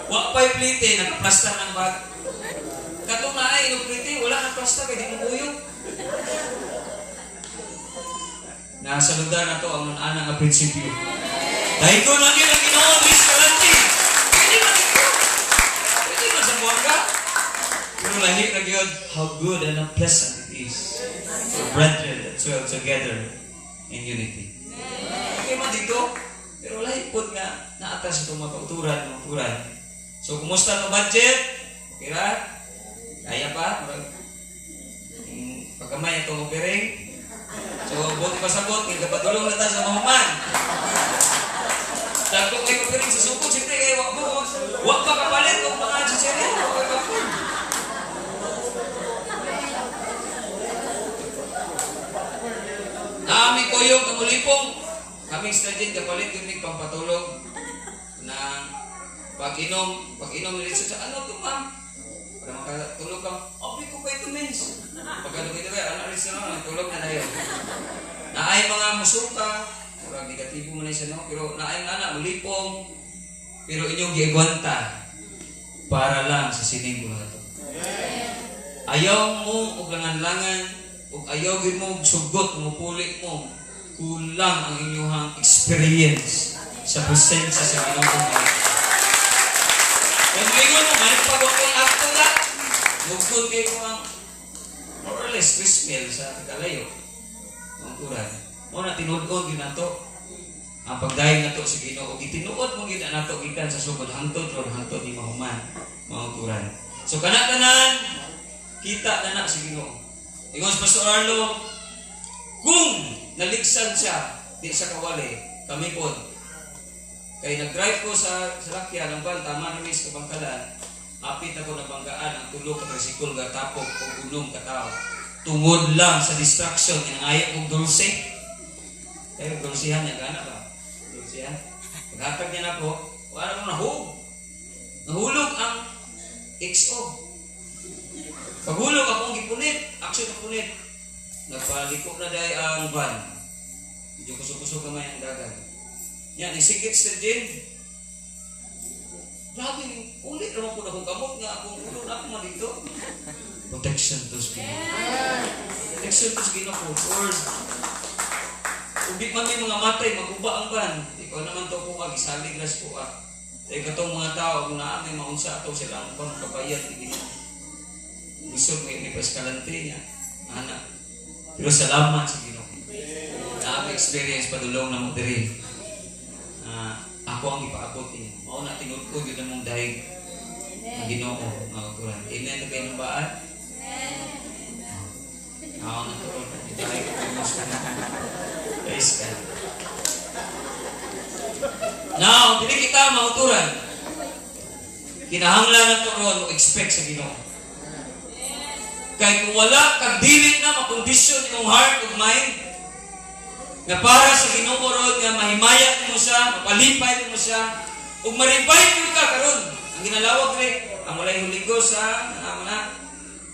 wala pa pliti, nakaplaster ng bag. Katong na ay, yung pliti, wala nang plaster, kaya di mo kuyog. Nasa lugar na to ang nanana nga prinsipyo. Dahil ko lang yun ang Ginoo, Luis Calante. Pwede man ito. Pwede man sa Buanga. Pero lahi na yun, how good and how pleasant it is for brethren that dwell together in unity. Okay man dito, pero lahi po nga naatas itong mga kauturan. So, kumusta ang budget? Okay ra? Kaya pa? Pagkamay itong offering. So, buti pasabot, may kapadulong na tayo sa mahuman. Dagko kayo offering sa sukod, siyempre kayo wak pa kapalit kung mga chichirin. Wak pa kapalit. Naami ko yung kamulipong. Kaming studying kapalit yung pampatulog ng pag-inom nilitso sa ano ito, ma'am? Para makatulog ka, okay ko pa ito, mens. Pagkano ito ba, ano rin siya, nagtulog na tayo. Naay mga musuka, parang negatibo mo na siya, no? Pero naay nga mulipong, pero inyong giigwanta para lang sa sining ko na ito. Ayaw mo og langan-langan, ug ayaw gid mo sugot, mupuli mo, kulang ang inyong experience sa presensya sa Ginoo. Kung ngayon mo, may pagod kay akto na, mugtod kayo ko ang more or less Christmas sa Tagalayo. Ang kuran. Muna, tinuod-on yun nato. Ang pagdahil nato sa Ginoo. Itinuod mo yun nato gikan sa sugod hangtod o hangtod ni mahuman. Mga kuran. So, kanak-kanan, kita na sa Ginoo. Ingon sa Pastor Arlo, kung naligsan siya, di sa kawali, kami po, kaya nag-drive ko sa lakya ng van, tama namin sa Kabangkalan, apit ako nabanggaan ang tulog ka tricycle ga tapok o unom ka tao. Tungod lang sa distraction, inangaya kong dulce. Kaya dulcehan niya, gana ba? Dulcehan. Paghatag niya na ako, wala akong nahulog ang XO. Paghulog akong gipunit, action ng punit. Nagpaliko na dahil ang van. Medyo kusog-kusog kamay ang dagat. Yan, isigit sa Jane. Grabe, ulit naman po na kung kamot nga akong ulo na ako malito. Protection to Ginoo. Protection to Ginoo po. Lord, kung di man may mga matay, mag-uba ang ban. Ikaw naman to po kag isalig ras po ah. Dahil katong mga tao, kung naamay maunsa ato sila ang pangkabayad ni Ginoo. Gusto mo yung Pascalante niya. Anak. Pero salamat sa Ginoo. Naamay experience padulong na mo diri. Ako ang ipaabot niya. Mao na tinod ko yun mong dahil ang Ginoo mga kuran. Amen na kayo ng baan? Ako na to. Dahil ko pinos ka na. Praise God. Now, dili kita mauturan. Kinahanglan na to ron expect sa Ginoo. Kaya kung wala kag dili na makondisyon imong heart ug mind nga para sa Ginoo ron nga mahimayat mo siya, mapalipay mo siya, ug ma-revive mo ka karon. Ang ginalawag rin, ang walay Holy Ghost sa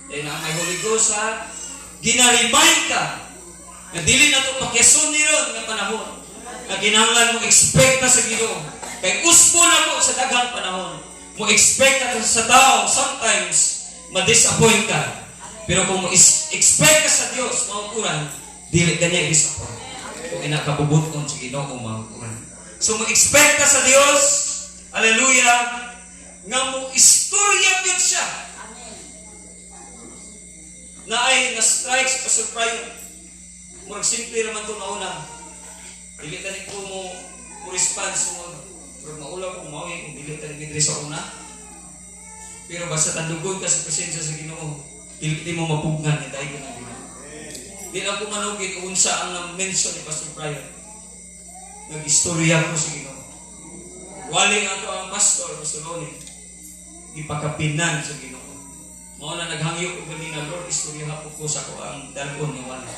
dahil ang may Holy Ghost sa gina-remind ka na dili na ito pakyason ni ron nga panahon na kinahanglan mo expect na sa Ginoo. Kay usbo na ko sa daghang panahon. Mo expect ka sa tao, sometimes ma-disappoint ka. Pero kung mo expect ka sa Dios, maukuran, dili kanya i-disappoint. Kung inakabubuton sa Ginoo, maukuran. So mo expect ka sa Dios, hallelujah, nga mo istorya gyud siya. Na ay na-strike sa surprise. Murag simple naman ito na una. Dili tani ko mo response mo. Pero maulaw kung mauwi kung dili tani midri sa una. Pero basta tandugod ka sa presensya sa Ginoo, dili mo mapugnan ni tayo ng Ginoo. Di lang ko manugid unsa ang mention ni Pastor Brian. Nag-istorya ko sa Ginoo. Wali ato ang pastor Ronnie. Ipakapinan sa Ginoo. Mao na naghangyo ko ganina, Lord, istorya ko sa ko ang dalgon ni wala.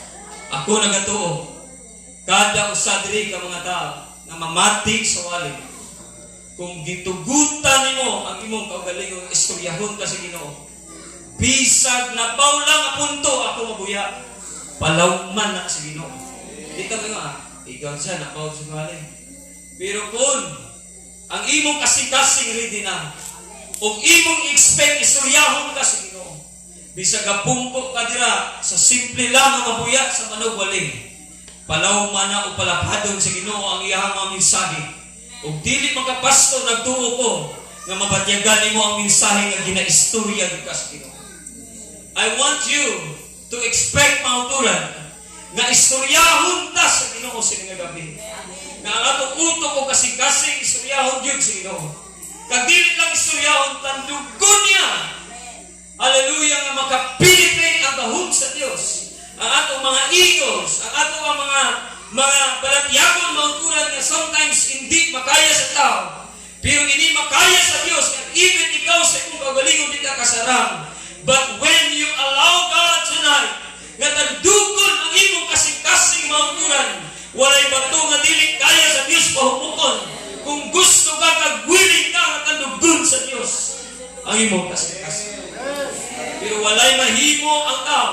Ako nagatuo, kada usa diri ka mga tao na mamati sa wali. Kung gitugutan nimo ang imong kaugalingong istoryahon ka sa Ginoo, bisag na bawlang a punto ako mabuya, palawman na sa Ginoo. Di ka nga, ikaw siya napaw sa wali. Pero kung ang imong kasing-kasing ready na, o imong expect istoryahon ka sa Ginoo, bisag gapungko ka dira sa simple lang ang mabuya sa manog wali, palawman na o palapadon sa Ginoo ang iyang mga mensahe. Ug dili magkapasto nagtuo ko nga mabatyagan nimo ang mensahe nga ginaistorya ka sa Ginoo. I want you to expect mauturan nga istoryahon ta sa Ginoo sa nga gabi. Nga ang atong utok o kasing-kasing istoryahon gyud sa Ginoo. Kag dili lang istoryahon tandugon niya. Hallelujah, nga makapenetrate ang gahom sa Dios. Ang atong mga egos, ang atong mga balatyagon mauturan nga sometimes hindi makaya sa tao. Pero hindi makaya sa Dios. And even ikaw sa imong kagalingon di ka kasarang. But when you allow God tonight, nga tandugon ang imong kasing-kasing mauturan, walay bato nga dili kaya sa Dios pahumukon. Kung gusto ka kagwiling ka nga tandugon sa Dios ang imong kasing-kasing. Pero walay mahimo ang tao.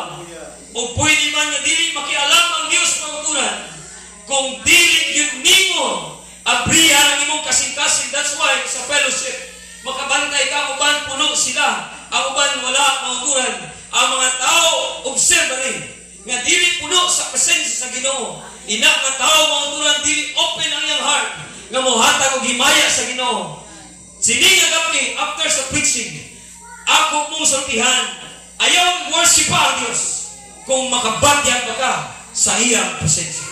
O pwede man nga dili makialam ang Dios pagkuturan. Kung dili yun nimo abrihan ang imong kasing-kasing. That's why sa fellowship makabantay ka, uban puno sila, ang uban wala mauturan. Ang mga tao observe rin nga dili puno sa presensya sa Ginoo. Ina nga tao mauturan dili open ang iyang heart nga mohatag og himaya sa Ginoo. Sini nga gabi after sa preaching, ako mong sultihan, ayaw worship pa ang Diyos kung makabagyag ba ka sa iyang presensya.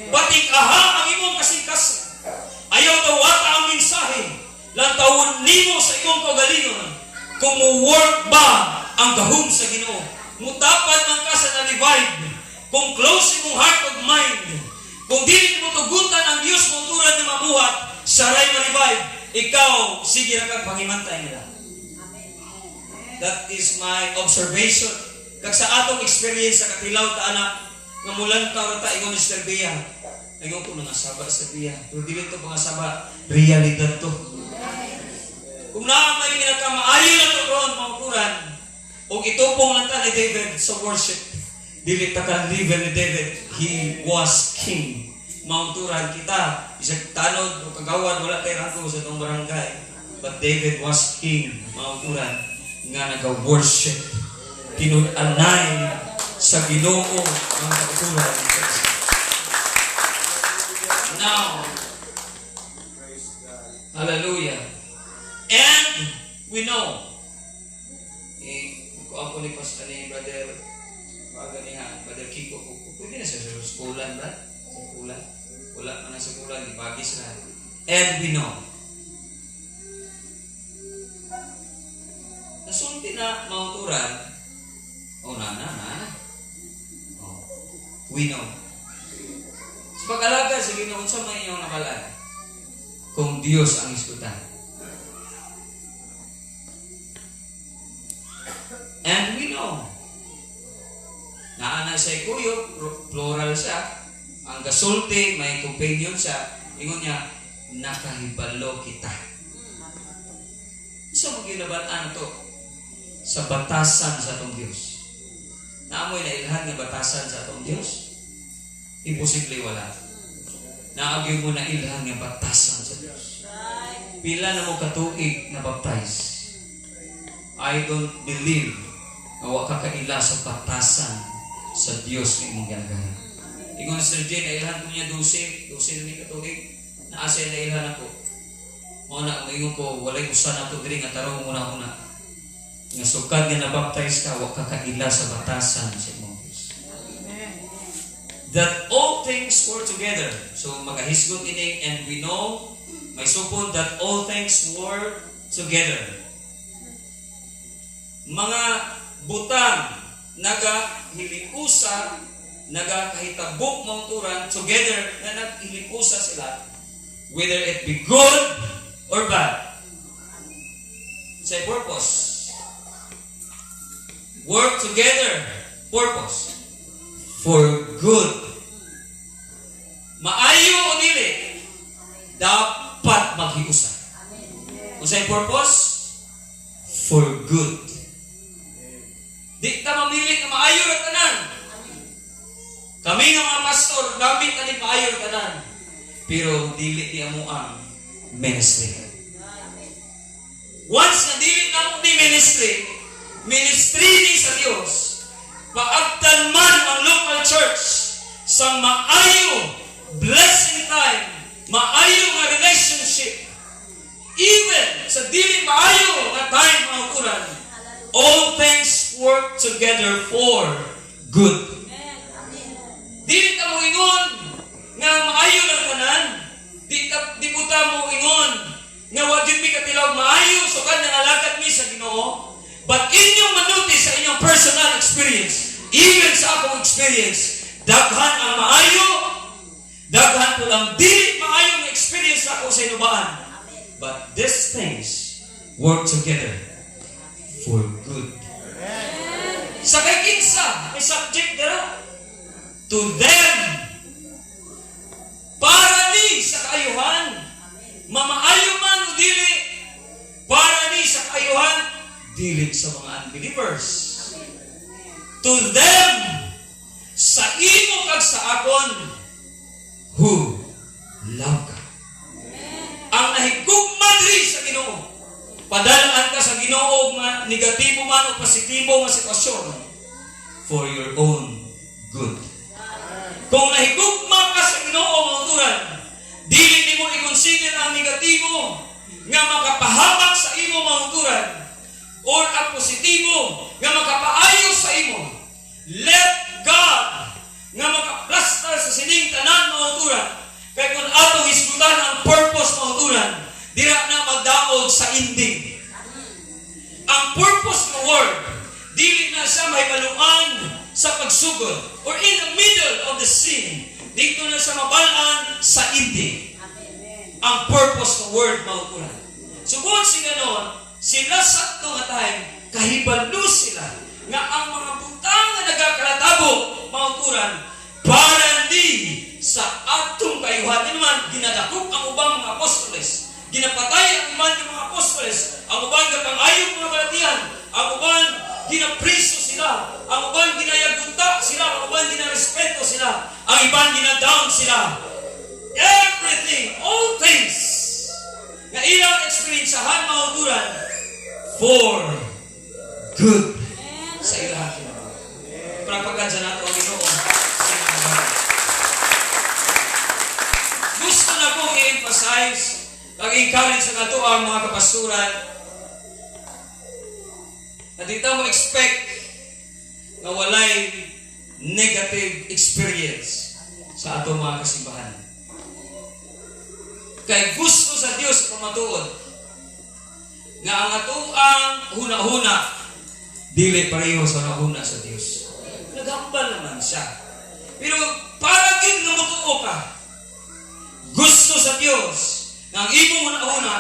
Bating aha ang imong kasing-kasing. Ayaw tawata ang mensahe. Lantawon nimo sa imong kagalingon kung mo-work ba ang gahom sa Ginoo. Mutapad man ka sa na-revive. Kung close imong heart of mind. Kung dili mo tugutan ang Diyos mong tulad na mamuhat, saray ma-revive. Ikaw, sige na kang pangimantay nila. That is my observation. Kag sa atong experience sa katilaw ta anak, nga mulan ka rata ingon ni Sister Bea. Ingon ko nga saba sa Bea. Pero dili to mga saba, realidad to. Kung naa may ginagkamaayo na to ron, mga kuran, o itupong lang ta ni David sa worship, dili ta ka liver ni David, he was king. Maunturan kita, isang tanod o kagawad, wala tayo rangko sa itong barangay. But David was king, maunturan, nga nag-worship. Tinud-anay sa Ginoo ang kaputuran. Now, hallelujah. And we know, kung ako ni Pastor ni Brother Brother Kiko, pwede na siya sa skulan, ba? Sa skulan. Wala pa na sa skulan, ibagis na. And we know. Nasunti na mauturan, na. We know. Sa pag-alaga sa Ginoo, sa may iyong nakalaan, kung Diyos ang iskutan. And we know. Naana siya kuyo, plural siya. Ang gasulti, may companion siya. Ingon niya, nakahibalo kita. So, maginabataan to sa batasan sa atong Diyos. Naamoy na ilhan nga batasan sa atong Diyos? Imposible wala. Naagyo mo na ilhan nga batasan sa Dios. Pila na mo katuig na baptize. I don't believe na wa ka kaila sa batasan sa Dios nga imong ginagahan. Ingon Sir Jane, ilhan ko niya 12 na may katuig. Naasa na ilhan ako. Mao na ingon ko walay usa na to diri nga tarong una-una. Nga sukad nga na-baptize ka, wa ka kaila sa batasan sa imong Dios. That all things were together. So magahisgot ini, and we know may supon that all things were together. Mga butang nagahilikusa, nagakahitabok mauturan together na naghilikusa sila, whether it be good or bad. Say purpose. Work together. Purpose. For good. Maayo o dili, dapat maghiusa. Kung sa'yo purpose, for good. Di ka mamili na maayo na tanan. Kami nga mga pastor, gamit na ni maayo na tanan. Pero dili di mo ang ministry. Once na dili na mo di ministry ni sa Dios, paagtan man ang local church sa maayo blessing time, maayo nga relationship, even sa dili maayo nga time mga ukuran, all things work together for good. Dili ka mo ingon nga maayo lang tanan, di buta mo ingon nga wa gyud mi katilaw maayo so kan nangalakad mi sa Ginoo. But inyong manotice sa inyong personal experience, even sa akong experience, daghan ang maayo, daghan po lang dili maayo nga experience ako sa inubaan. But these things work together for good. Sa kay kinsa, may subject dira. To them, para ni sa kaayuhan, mamaayo man o dili, para ni sa kaayuhan, dili sa mga unbelievers. To them, sa imo kag sa akon, who love ka. Ang nahigugma diri sa Ginoo, padalaan ka sa Ginoo nga negatibo man o positibo nga sitwasyon for your own good. Kung nahigugma ka sa Ginoo mauturan, dili nimo i-consider ang negatibo nga makapahamak sa imo mauturan or ang positibo nga makapaayos sa imo. Let God nga makaplastar sa sining tanan mauturan. Kaya kung atong isgutan ang purpose mauturan, dira na magdaog sa ending. Ang purpose ng word, dili na siya may baluan sa pagsugod or in the middle of the scene. Dito na siya mabalaan sa ending. Ang purpose ng word mauturan. So kung sila sa ito nga time, kahibalo sila nga ang mga butang na nagakalatabo mauturan para ni sa atong kayuhan. Di naman, ginadakop ang ubang mga apostoles. Ginapatay ang iman ng mga apostoles. Ang ubang kapangayong mga balatihan. Ang ubang ginapriso sila. Ang ubang ginayagunta sila. Ang ubang ginarespeto sila. Ang ibang ginadown sila. Everything, all things na ilang experiencehan mauturan for good sa ilang. Prapagan sa nato ang Ginoo. Gusto na kong i-emphasize, pag-encourage sa nato ang mga kapasturan na dito mo expect na walay negative experience sa ato mga kasimbahan. Kay gusto sa Dios pamatuod nga ang ato ang huna-huna dili pareho sa huna sa Dios. Nagambal naman siya. Pero para gid nga matuo ka, gusto sa Dios nga ang imong huna-huna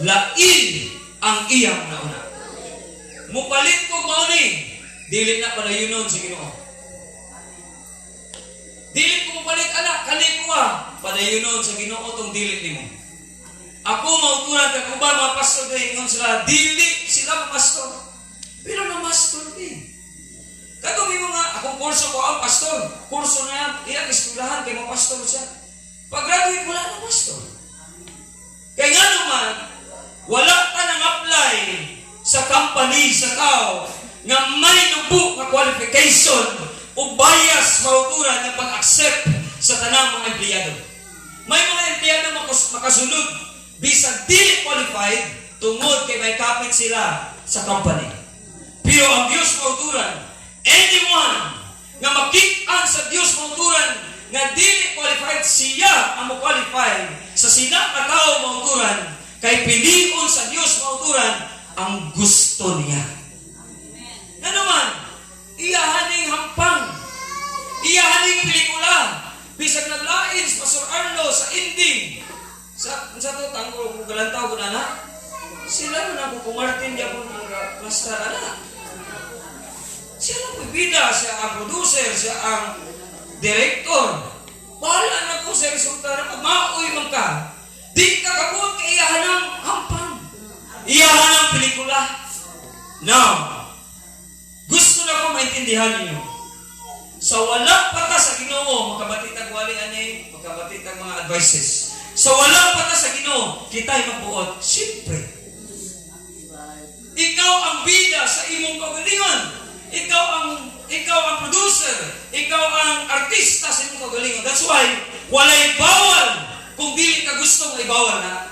lain ang iyang huna-huna. Mupalit ko mao ni dili na padayonon sa Ginoo. Dili ko mupalit anak kani ko padayonon sa Ginoo tong dili nimo. Ako mauturan kag uban mga pastor kay ingon sila dili sila pastor. Pero na pastor din. Kadto mi mga akong kurso ko ang pastor. Kurso na yan, iyang eskwelahan kay mo pastor siya. Pag graduate wala na pastor. Kaya nga naman, wala ka nang apply sa company sa tao nga may lubok nga qualification o bias mauturan ng pag-accept sa tanang mga empleyado. May mga empleyado makasunod bisag dili qualified tungod kay may kapit sila sa company. Pero ang Diyos mauturan, anyone nga makit-an sa Diyos mauturan nga dili qualified, siya ang mo-qualify sa sila ka tao mauturan kay pilion sa Diyos mauturan ang gusto niya. Na naman, iyahaning hampang, iyahaning pelikula, bisag naglain sa Pastor Arlo sa ending, sa to, tango kong galantaw ko na na, sila na ako kung Martin niya po ng plastar na. Siya lang po bida, siya ang producer, siya ang director. Bahala na po sa resulta na maoy man ka. Di ka kabot kay iyahan ng hampang. Iyahan ng pelikula. Now, gusto na ko maintindihan ninyo. Sa walang pata sa Ginoo, makabatitag wali ani, makabatitag mga advices. Sa walang pata sa Ginoo, kita'y magbuot. Siyempre. Ikaw ang bida sa imong kagalingon. Ikaw ang producer. Ikaw ang artista sa imong kagalingon. That's why, walay bawal kung dili ka gusto mo ibawal na.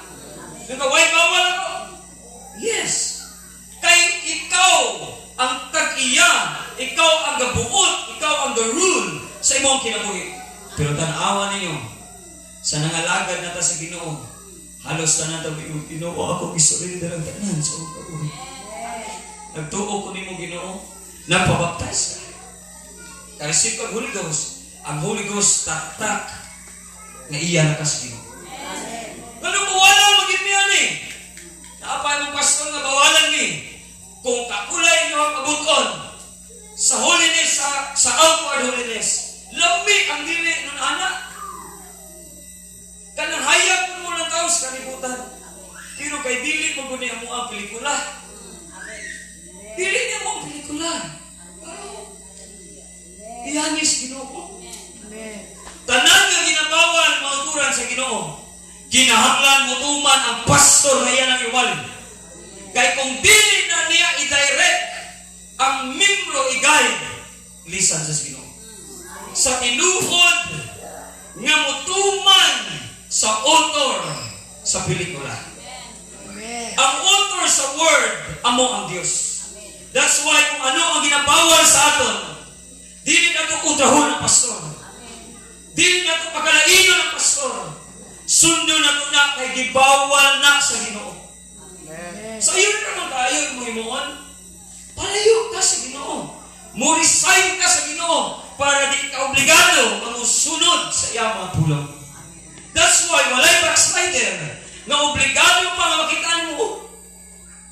Walay bawal ako. Yes. Kay ikaw ang tag-iya, ikaw ang gabuot, ikaw ang the-rule sa imong kinabuhi. Pero tanawa ninyo, sa nangalagad na ta sa Ginoo, halos tanan ta Ginoo, ako isurrender ang tanan sa imong kabuhi. Nagtuo ko nimo Ginoo, nagpabaptize ka. Ka-receive ka Holy Ghost. Ang Holy Ghost tak-tak na iya na ka sa Ginoo. Ganun bawalan maging niya ni. Naapay mong pastor nga bawalan ni. Kung kakulay nyo ang kabuton sa holiness, sa outward holiness, lami ang dili nun anak. Kanang hayag mo ng tao sa kalibutan. Pero kay dili mo guni mo ang pelikula. Dili niya mo ang pelikula. Iyanis Ginoo. Tanan nga ginabawal mauturan sa Ginoo. Kinahanglan mo tuman ang pastor na yan ang iwalin. Kaya kung dili na niya i-direct ang membro i-guide, lisan sa Ginoo. Sa tinuod nga mutuman sa author sa pelikula. Ang author sa word, amo ang Diyos. That's why kung ano ang ginabawal sa aton, dili na ito kutrahon ng pastor. Dili na ito pagkalainan ng pastor. Sundo na ito na kay gibawal na sa Ginoo. So yun naman kayo mo himuon. Palayo ka sa Ginoo. Mo resign ka sa Ginoo para di ka obligado mamusunod sa iyang mga pulong. That's why walay backslider nga obligado pa nga makitaan mo.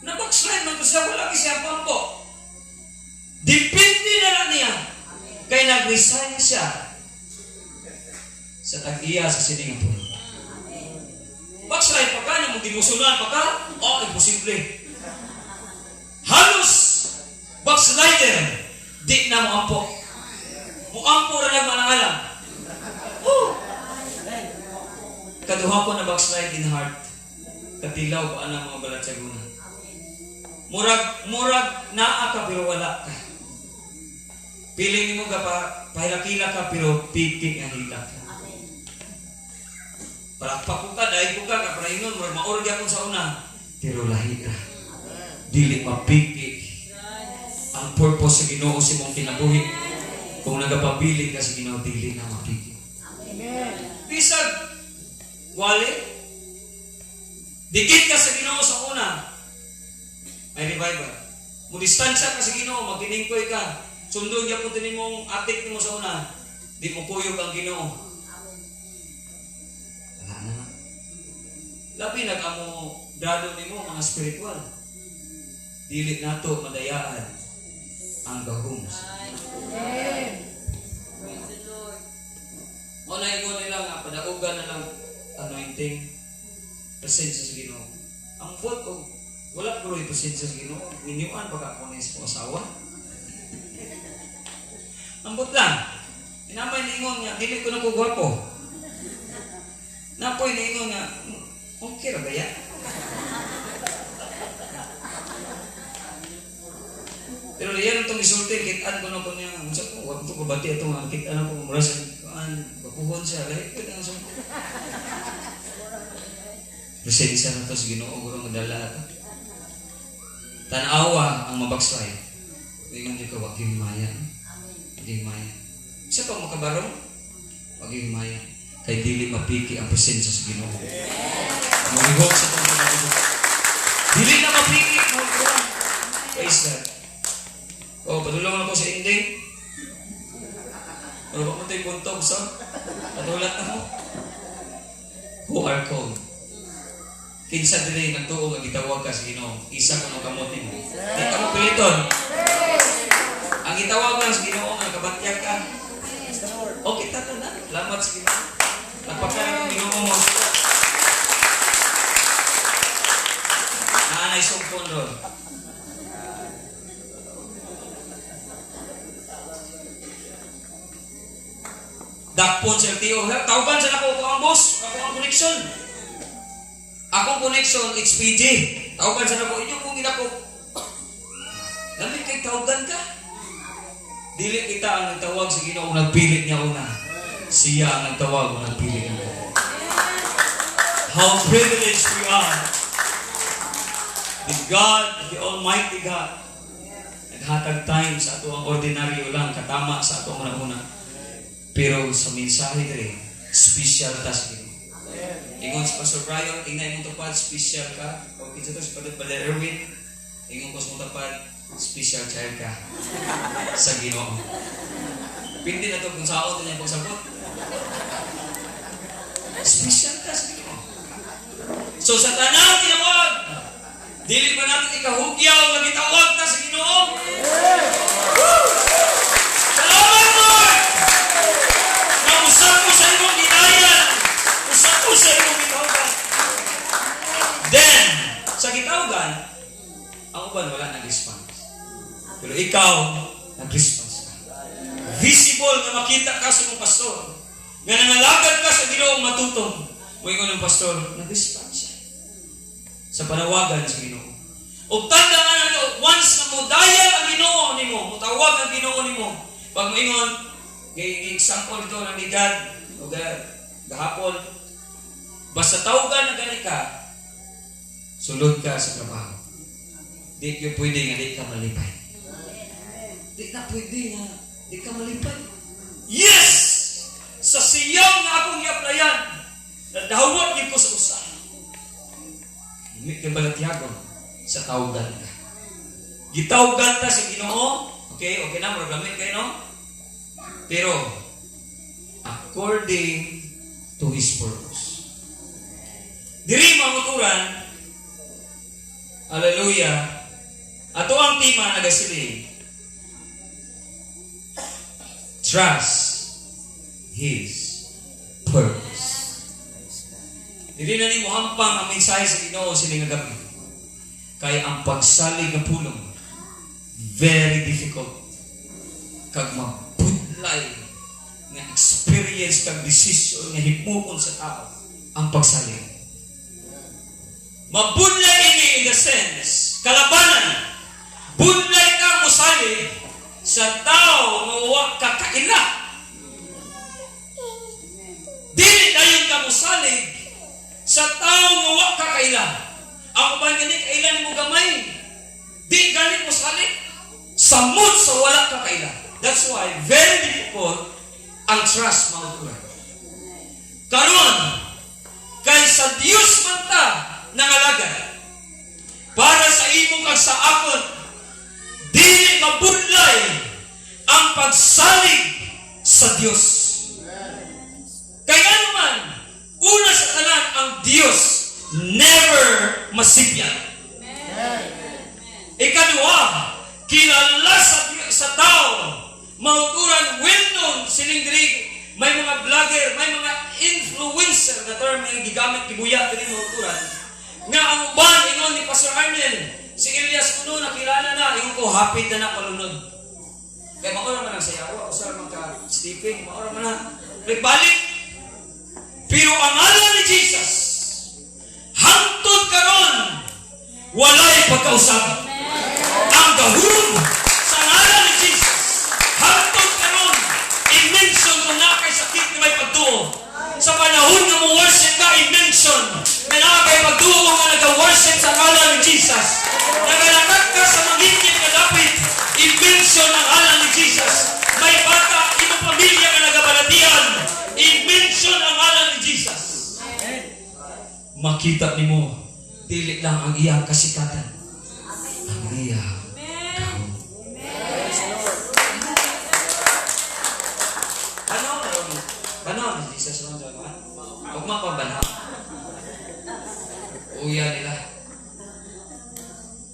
Na backslide man to siya, wala siya pampo. Depende na lang niya. Kaya nag-resign siya sa tag-iya sa Singapore. Backslide pa ka, na mong dimusunan pa ka, imposible. Halos backslider, di na mo ampo. Mo ampo rin ang malangalang. Kaduha ko na backslide in heart. Katilaw ko ang mga balatsaguna. Murag naa ka pero wala ka. Piling mo ka pahilakila ka pero pitik ang hila ka. Palakpak ko ka, dahil ko ka, kaprahingon, maorga ko sa una. Pero lahi ka. Dili mapikik ang purpose sa Ginoo si mong kinabuhi. Kung nagapabilig ka sa Ginoo, dili na mapikik. Bisag, wali, dikit ka sa Ginoo sa una, ay revival. Mudistansya ka sa Ginoo, magkiningkoy ka. Sundog niya po tinin mong atik mo sa una, di mo kuyog ang Ginoo. Labi nag-amo dado nimo mga spiritual. Dili nato madayaan ang gahom. Mo na ingon nila nga padaugan na lang anointing presensya sa Ginoo. Ang photo wala ko rin presensya sa Ginoo. Minyuan baka ko ni sa asawa. Ang lang. Inamay ningon nga dili ko na ko gwapo. Napoy ningon nga Okay ra ba yan? Pero diyan itong isulti, kitaan ko na po niya. Huwag ito kabati ito nga. Kitaan ako, mura sa bakuhon siya. Lahit ko na sa presensya na ito sa Ginoo, gurong madala ito. Tanawa ang mabakslay. Ingon niyo ka, wag yung maya. Wag yung maya. Isa pa makabarong? Wag yung maya. Kay dili mapiki ang presensya sa Ginoo. Mahigog sa itong mga dili na mapiki. Praise God. O, patulungan ako sa ending. Ano ba mo tayo buntog sa? Patulat na mo. Who are called? Kinsa dili nagtuo nga gitawag ka sa Ginoo. Isa ko ng kamote mo. Di ka mo piliton. Ang gitawag lang sa Ginoo nga kabatyag ka. O kita to na. Salamat sa Ginoo. Napakain ng Ginoo mo. Naanay sumpon ron. Dakpon sa LTO. Tawagan sa ako ang boss. Ako ang connection. Akong connection, HPG. Tawagan sa ako. Inyo kung ina ko. Lamig kay tawagan ka. Dili kita ang nagtawag sa Ginoo. Nagpilit niya una. Siya ang nagtawag. Nagpilit niya. How privileged we are. The God, the Almighty God. Naghatag time sa ato ang ordinaryo lang. Katama sa ato ang una. Pero sa mensahe dere, special ta sa Ginoo. Ingon si Pastor Brian, tingnan mo tapad, special ka. O kinsa to si Padre Valer Erwin, ingon ko sa tapad, special child ka sa Ginoo. Pindi na to kung sao to niya pagsabot. Special ka sa Ginoo. So sa tanang tinawag, dili ba natin ikahugyaw nga gitawag ta sa Ginoo? Salamat Lord! Usap ko sa imong ginayan. Usap ko sa imong gitawgan. Then, sa gitawgan, ang uban wala nag-response. Pero ikaw, nag-response ka. Visible na makita ka sa imong pastor. Nga nangalagad ka sa Ginoong matutong. Moingon ng pastor, nag-response siya. Sa panawagan sa Ginoo. O tanda nga na ito, once na mo dayal ang Ginoo nimo, mutawag ang Ginoo nimo, pag moingon, example ito ng God o gahapon, basta tawagan na gani ka, sulod ka sa trabaho. Di ka pwede nga di ka malipay. Di na pwede nga di ka malipay. Yes! Sa siyaw nga akong i-applyan, nadawat yun ko sa usa. Hindi ka balatiyagon sa tawagan ka. Gitawagan ta sa Ginoo, okay na, magagamit kayo, no? Pero, according to His purpose. Diri mamuturan, hallelujah, ato ang tema nagasiling, trust His purpose. Diri na ni mo hampang ang mensahe sa Ginoo sining gabi. Kaya ang pagsalig ng pulong, very difficult. Kag mabudlay nga experience kag decision nga himukon sa tao ang pagsalig. Mabudlay ini in the sense, kalabanan. Budlay ka mo salig sa tao nga wa ka kaila. Dili dayon ka mo salig sa tao nga wa ka kaila. Ang uban gani kaila nimo gamay. Di gani mo salig. Samot sa wala ka kaila. That's why, very difficult ang trust, mga tulang. Karon, kay sa Diyos man ta nangalagad, para sa imo kag sa akon, dili mabudlay ang pagsalig sa Diyos. Kaya naman, una sa tanan ang Diyos, never masipyan. Ikaduha, kilala sa tao, mauturan, well-known, sining diri, may mga vlogger, may mga influencer na term yung gigamit kibuya diri mauturan. Nga ang uban, ingon ni Pastor Arnel, si Elias Kuno, nakilala na, ingon ko, hapit na na palunod. Kaya maura man ang sayawa, o sa mga Stephen, maura man na, balik. Pero ang alam ni Jesus, walay pagkausaban. Ang gahud sa ngalan ni Jesus, hangtod karon, i-mention kung na kay sakit na may pagtuo. Sa panahon nga mo worship ka, i-mention na na kay pagtuo mo nga nag-worship sa ngalan ni Jesus. Nagalakad ka sa mangingit na dapit, i-mention ang ngalan ni Jesus. May bata, imong pamilya nga nagabalatian, i-mention ang ngalan ni Jesus. Makita nimo, dili lang ang iyang kasikatan, ang iyang kahon. Banaw ni Jesus ng Jaman. Huwag mapabanaw. Uya nila.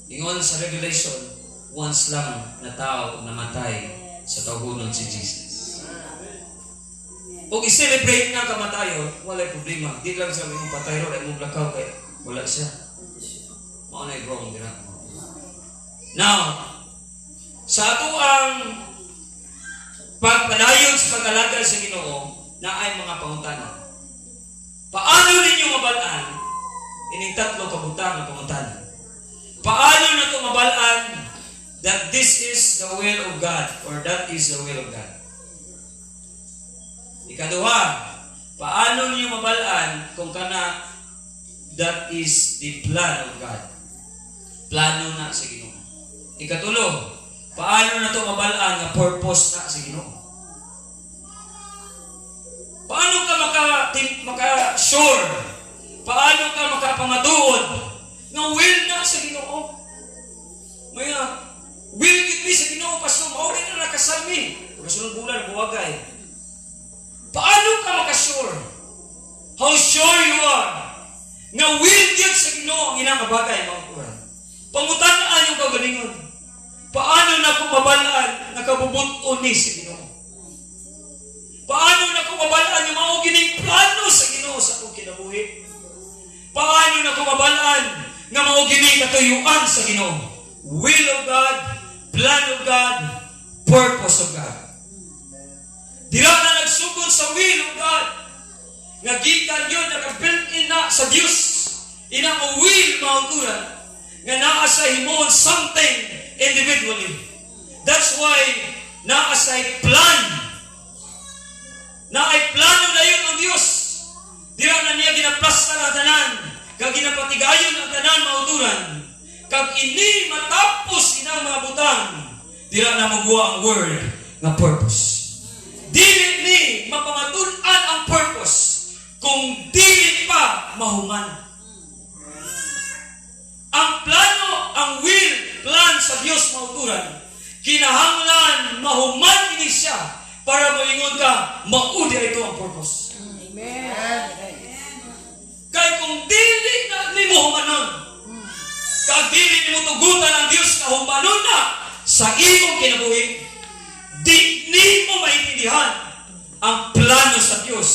Ingon sa Revelation, once lang na tao namatay sa tahunon si Jesus. Kung i-celebrate nga kamatayon, wala problema. Di lang sa mong patay ro, ay mong lakaw kaya wala siya. Mauna yung wrong, di na. Now, sa ato ang pagpadayon sa pag-alaga sa Ginoo, na ay mga pangutanan. Paano ninyo mabalaan? Ining tatlo kabutang na pangutanan. Paano na ito mabalaan that this is the will of God or that is the will of God? Ikaduha, paano ninyo mabalaan kung kana that is the plan of God? Plano na sa Ginoo. Ikatulo, paano na ito mabalaan na purpose na sa Ginoo? Paano ka maka-sure? Paano ka makapamatuod na will na sa Ginoo? Maya, will gid mi sa Ginoo pastor, mao din na nakasalmi. Kasunod bulan buwagay. Paano ka maka-sure? How sure you are na will gid sa Ginoo ang ilang bagay mga kuran? Pangutan-an yung kagalingon. Paano na ko mabalaan nakabubut-on ni sa Ginoo? Paano na kung mabalaan yung mga gining plano sa Ginoo sa akong kinabuhi? Paano na kung mabalaan ng mga gining katuyuan sa Ginoo? Will of God, plan of God, purpose of God. Dira na nagsugod sa will of God. Nga gikan yun, naka-built-in na sa Diyos. Inang will, mga kuran, nga naa sa himon something individually. That's why naa sa plan. Na ay plano na yun ang Diyos. Dira na niya ginaplasta ang tanan, kag ginapatigayon ang tanan mauturan. Kag ini matapos inang mga butang, dira na magwa ang word na purpose. Dili ni mapamatunan ang purpose kung dili pa mahuman. Ang plano, ang will, plan sa Diyos mauturan, kinahanglan mahuman ini siya para moingon ka, maudi ito ang purpose. Amen. Kaya kung dili na ni mo humanon, kag dili ni mo tugutan ang Diyos na humanon na sa iyong kinabuhi, di ni mo maintindihan ang plano sa Diyos.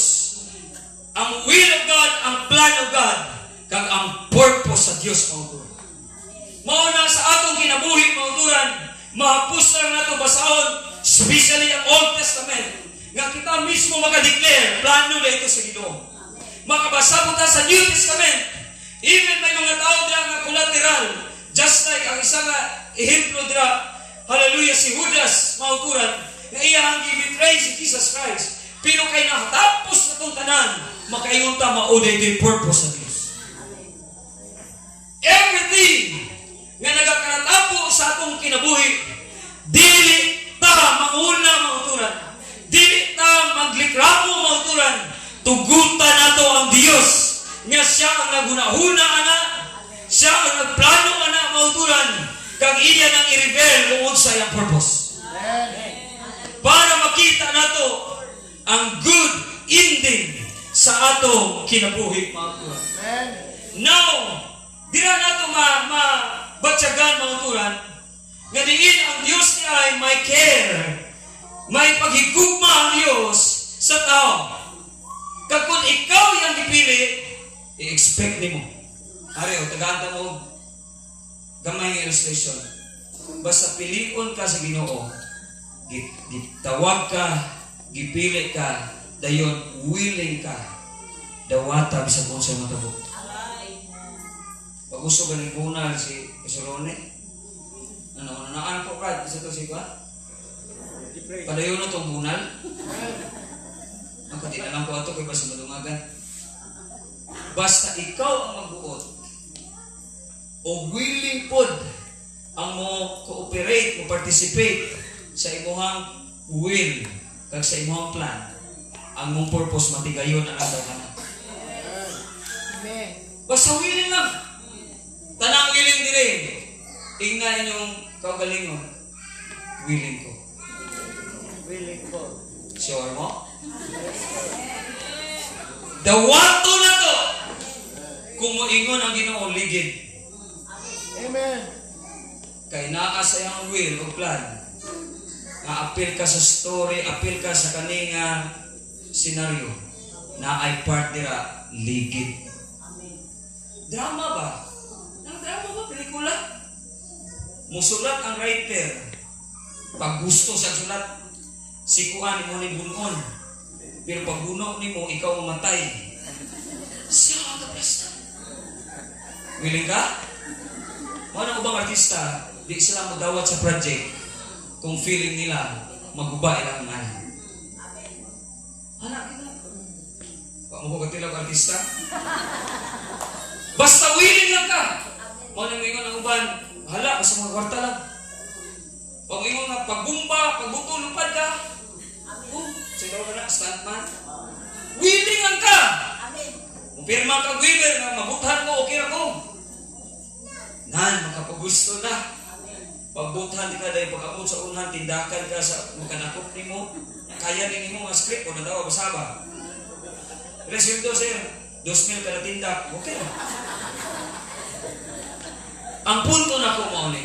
Ang will of God, ang plan of God, kag ang purpose sa Diyos, mauturan. Mauna sa atong kinabuhi, mauturan, mahapos lang nato basahon, especially ang Old Testament, nga kita mismo makadeclare, plano na ito sa Ginoo. Makabasa po ta sa New Testament, even may mga tao dira nga collateral, just like ang isang ehemplo dira, hallelujah, si Judas, mauturan, nga iyang gibitray si Jesus Christ. Pero kay nakatapos na itong tanan, makaingon ta mauday ito yung purpose sa Diyos. Everything nga nagakatapo sa atong kinabuhi, dili ta manguna mauturan. Dili ta maglikramo mauturan. Tugutan nato ang Dios nga siya ang nagunahuna ana, siya ang nagplano ana mauturan, kag iya nang i-reveal kung unsa iyang purpose. Para makita nato ang good ending sa ato kinabuhi mauturan. Now, dira nato batyagan mauturan nga diin ang Diyos niya ay may care, may paghigugma ang Diyos sa tao. Kag kung ikaw yung gipili, i-expect ni mo. Ariyo, tagaanta mo gamay ng illustration. Basta pilion ka sa Ginoo, gitawag ka, gipili ka, dayon willing ka, dawata bisag kung sa matabo. Pagusto ba ng bunal si Pesolone? Ano naan ko ka sa to si ba? Padayon na tong bunal. Ang di na lang ko ato kay basta madungagan. Basta ikaw ang magbuot o willing pod ang mo cooperate, mo participate sa imuhang will kag sa imuhang plan, ang mong purpose matigayon ang daw kana. Basta willing lang. Tanang willing dire. Ingna inyong kaugalingon. Willing ko.
Willing ko.
Sure mo? Dawato na to. Kung moingon ang Ginoo ligid.
Amen.
Kay naa sa iyang will o plan. Nga apil ka sa story, apil ka sa kaninga senaryo. Na ay part nila ligid. Drama ba? Nang drama ba? Pelikula? Musulat ang writer. Pag gusto sa sulat, sikuan mo ni bunon. Pero pag buno ni mo, ikaw mamatay. Siya ang kapasta. Willing ka? Mga ubang artista, di sila magdawat sa project kung feeling nila maguba ilang nga. Anak kita. Wag mo ko katilaw artista? Basta willing lang ka. Mga nang ingon ang uban, hala, basta mga kwarta lang. Pag ingon nga, pagbumba, pagbuto, lupad ka. Sigaw ka na, stuntman. Willing lang ka. Kung pirma ka, willing nga, mabuthan ko, okay ako. Nan, makapagusto na. Pagbuthan ka dahil pag-abot sa unahan, tindakan ka sa makanakot ni mo. Kaya rin mo nga script o natawa basaba. Resulto sir, 2,000 ka na tindak, okay na. Ang punto na ko mo ni,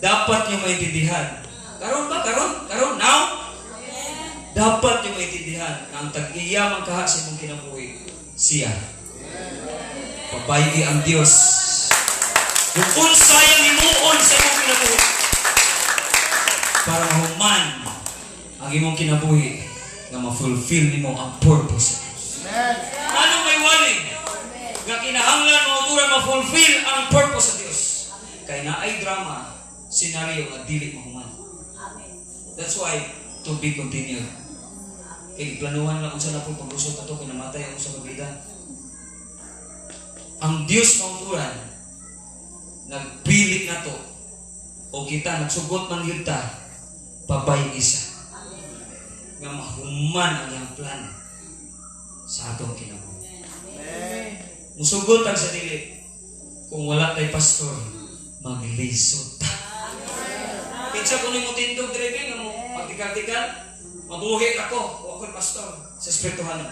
dapat nyo maintindihan. Karon ba? Karon? Now? Dapat nyo maintindihan na ang tag-iyamang kaha sa mong kinabuhi, siya. Pabayi ang Diyos. Kung unsayang himuon sa imong kinabuhi para mahuman ang imong kinabuhi na ma-fulfill nimo ang purpose. Anong may waling? Nga kinahanglan mo tura ma-fulfill ang purpose sa Diyos. Kaya na ay drama, senaryo nga dili mahuman. That's why to be continued. Kaya planuhan lang kung saan na po pag-usot na ito, kung namatay ako sa kabida. Ang Diyos mauturan, nagpilit na to o kita nagsugot man kita pabay isa nga mahuman ang iyang plan sa atong kinabuhi. Musugot ang sa dili kung wala tay pastor maglisod ta. Kinsa kuno mo tindog dire nga mo pagtikal-tikal mabuhi ako o ako'y pastor sa espirituhan.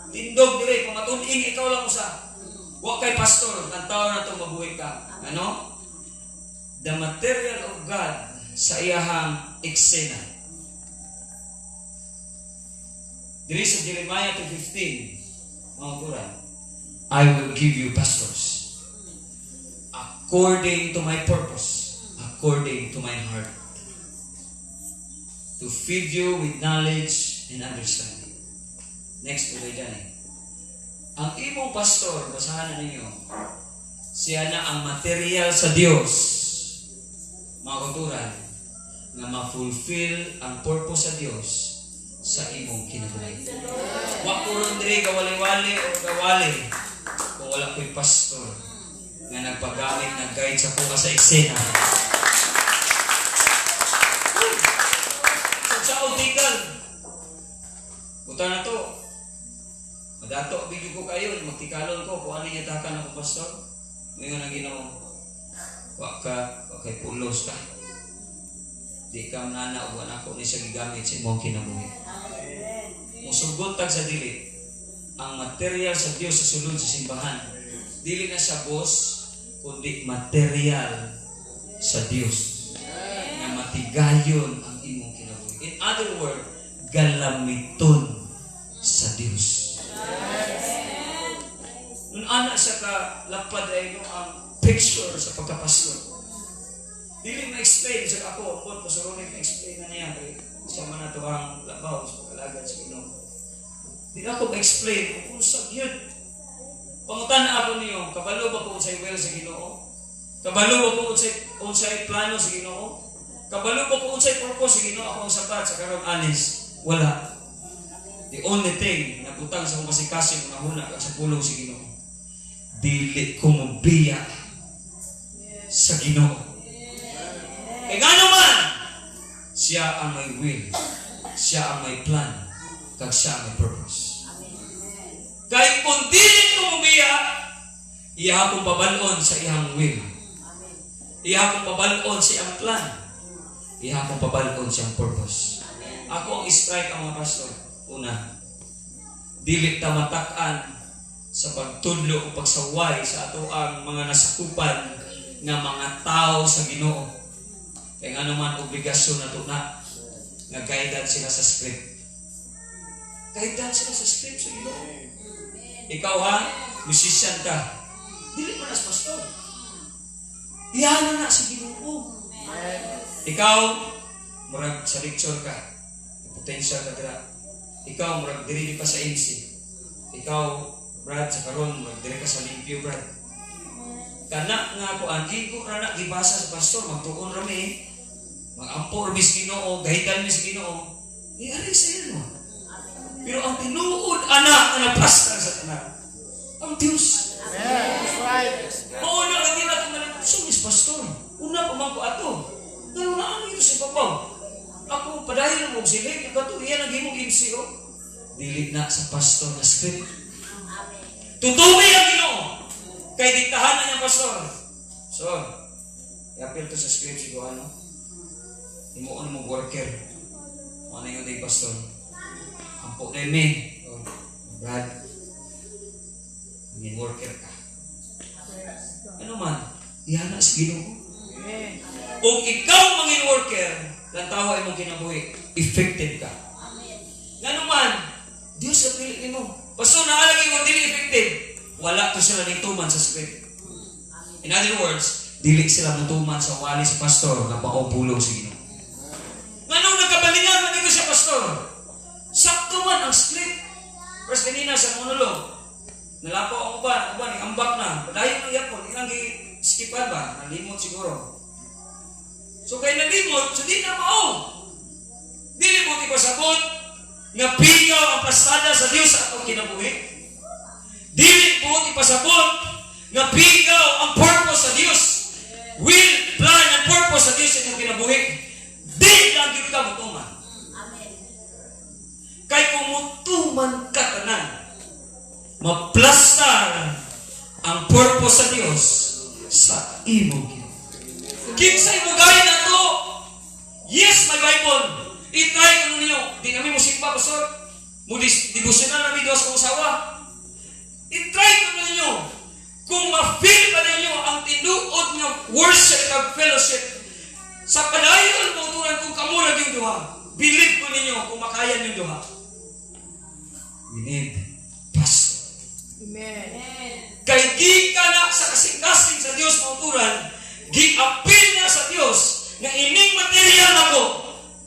Tindog dire kung matuning ikaw lang usa. Wa kay pastor, ang tao na ito mabuhay ka. Ano? The material of God sa iyahang eksena. Diri sa Jeremiah 2:15, mga kuran, I will give you pastors according to my purpose, according to my heart, to feed you with knowledge and understanding. Next to dyan ang imong pastor, basahan na ninyo, siya na ang material sa Diyos, mga kuturan, na ma-fulfill ang purpose sa Diyos sa imong kinabuhi. Wa kuron diri gawali-wali o gawali kung wala ko'y pastor nga nagpagamit, nag-guide sa kuha sa eksena. Sa autical, buta na to. Madato, bigyo ko kayo, magtikalon ko, kung ano niya takan ako, pastor. Ngayon ang Ginoo, kay pulos ka. Di ka manana, uwan ako ni siya gigamit sa imong kinabuhi. Musugot tag sa dili, ang material sa Diyos sa sulod sa simbahan. Dili na sa boss, kundi material sa Diyos. Na matigayon ang imong kinabuhi. In other words, galamiton sa Diyos. Nung anak sa kalapad ay ang picture sa pagkapastor. Dili ma-explain sa ako, ang pasaronin ma-explain na niya kay siya man na ito ang labaw sa pagkalagad sa Ginoo. Di na ako ma-explain kung sa yun. Pangutan ako niyo, kabalo ba ko unsay will sa Ginoo? Kabalo ba ko unsay plano sa Ginoo? Kabalo ba ko unsay purpose sa Ginoo ako ang sapat sa karon honest? Wala. The only thing na butang sa kong kasikasin na huna sa pulong sa Ginoo. Dili ko mobiya sa Ginoo. Kaya nga naman, siya ang may will, siya ang may plan, kag siya ang may purpose. Kaya kung dili ko mobiya, iya akong pabalon sa iyang will. Iya akong pabalon sa iyang plan. Iya akong pabalon sa iyang purpose. Ako ang strike ang mga pastor. Una, dili ta matak-an sa pagtudlo o pagsaway sa ato ang mga nasakupan nga mga tao sa Ginoo. Kaya nga naman obligasyon na ito na guided sila sa script. Guided sila sa script sa Ginoo. Ikaw ha, musician ka. Dili mo na sa pastor. Iyan na sa Ginoo. Ikaw, murag sa lecture ka. Potential ka dira. Ikaw, murag diri pa sa MC. Ikaw, Brad, sa karon murag diri ka sa limpyo, Brad. Kana nga ko angi ko kana gibasa sa pastor, magtuon rami. Mag-ampor bis Ginoo, gahitan mis Ginoo. Ari sa ino. Pero ang tinuod anak nga pastor sa tanan. Ang Dios.
That's right.
Oo na lagi na tumalang sumis pastor. Una pa man ko ato. Pero na ano ito si Papa? Ako padayon mo sila, yung kato iyan ang himong MCO. Dili na sa pastor na script. Tutuwi ang Ginoo. Kay diktahan na niyang pastor. So, i-appeal to sa script si ano? Imuon mo worker. Ano yung day pastor? Ang po na me. Oh, Brad. Naging worker ka. Ano man? Iyan na sa Ginoo. Kung ikaw mangin worker, lang tawa ay mong kinabuhi, effective ka. Nga naman, Diyos na pili mo. Pastor, naalagay mo, dili effective. Wala to sila nituman sa script. In other words, dili sila mutuman sa wali sa pastor na paupulong sa Ginoo. Nga nung nagkabalingan man dito sa pastor, sakto man ang script. First kanina sa monologue, nalapo ang uban, ambak na, padayon ng yapon, ilang skipan ba? Nalimot siguro. So kay nalimot, so di na mao. Dili mo ti pasabot nga pigaw ang pasada sa Dios sa atong kinabuhi. Dili mo ti pasabot nga pigaw ang purpose sa Dios. Will, plan, and purpose sa Dios sa atong kinabuhi. Di lang gyud ka mutuman. Amen. Kay kung mutuman ka tanan, maplastar ang purpose sa Dios sa imong kinabuhi. Kinsay mo gaya na to? Yes, my Bible. I-try ko ninyo. Di kami musikpa, pastor. Devotional namin Diyos kong sawa. I-try ko ninyo. Kung ma-feel pa ninyo ang tinuod ng worship at fellowship sa padayon mo turan kung kamulag yung duha. Believe ko ninyo kung makayan yung duha. We need pastor.
Amen.
Kay di ka na sa kasing-kasing sa Diyos mauturan, gi-appeal na sa Diyos na ining material ako,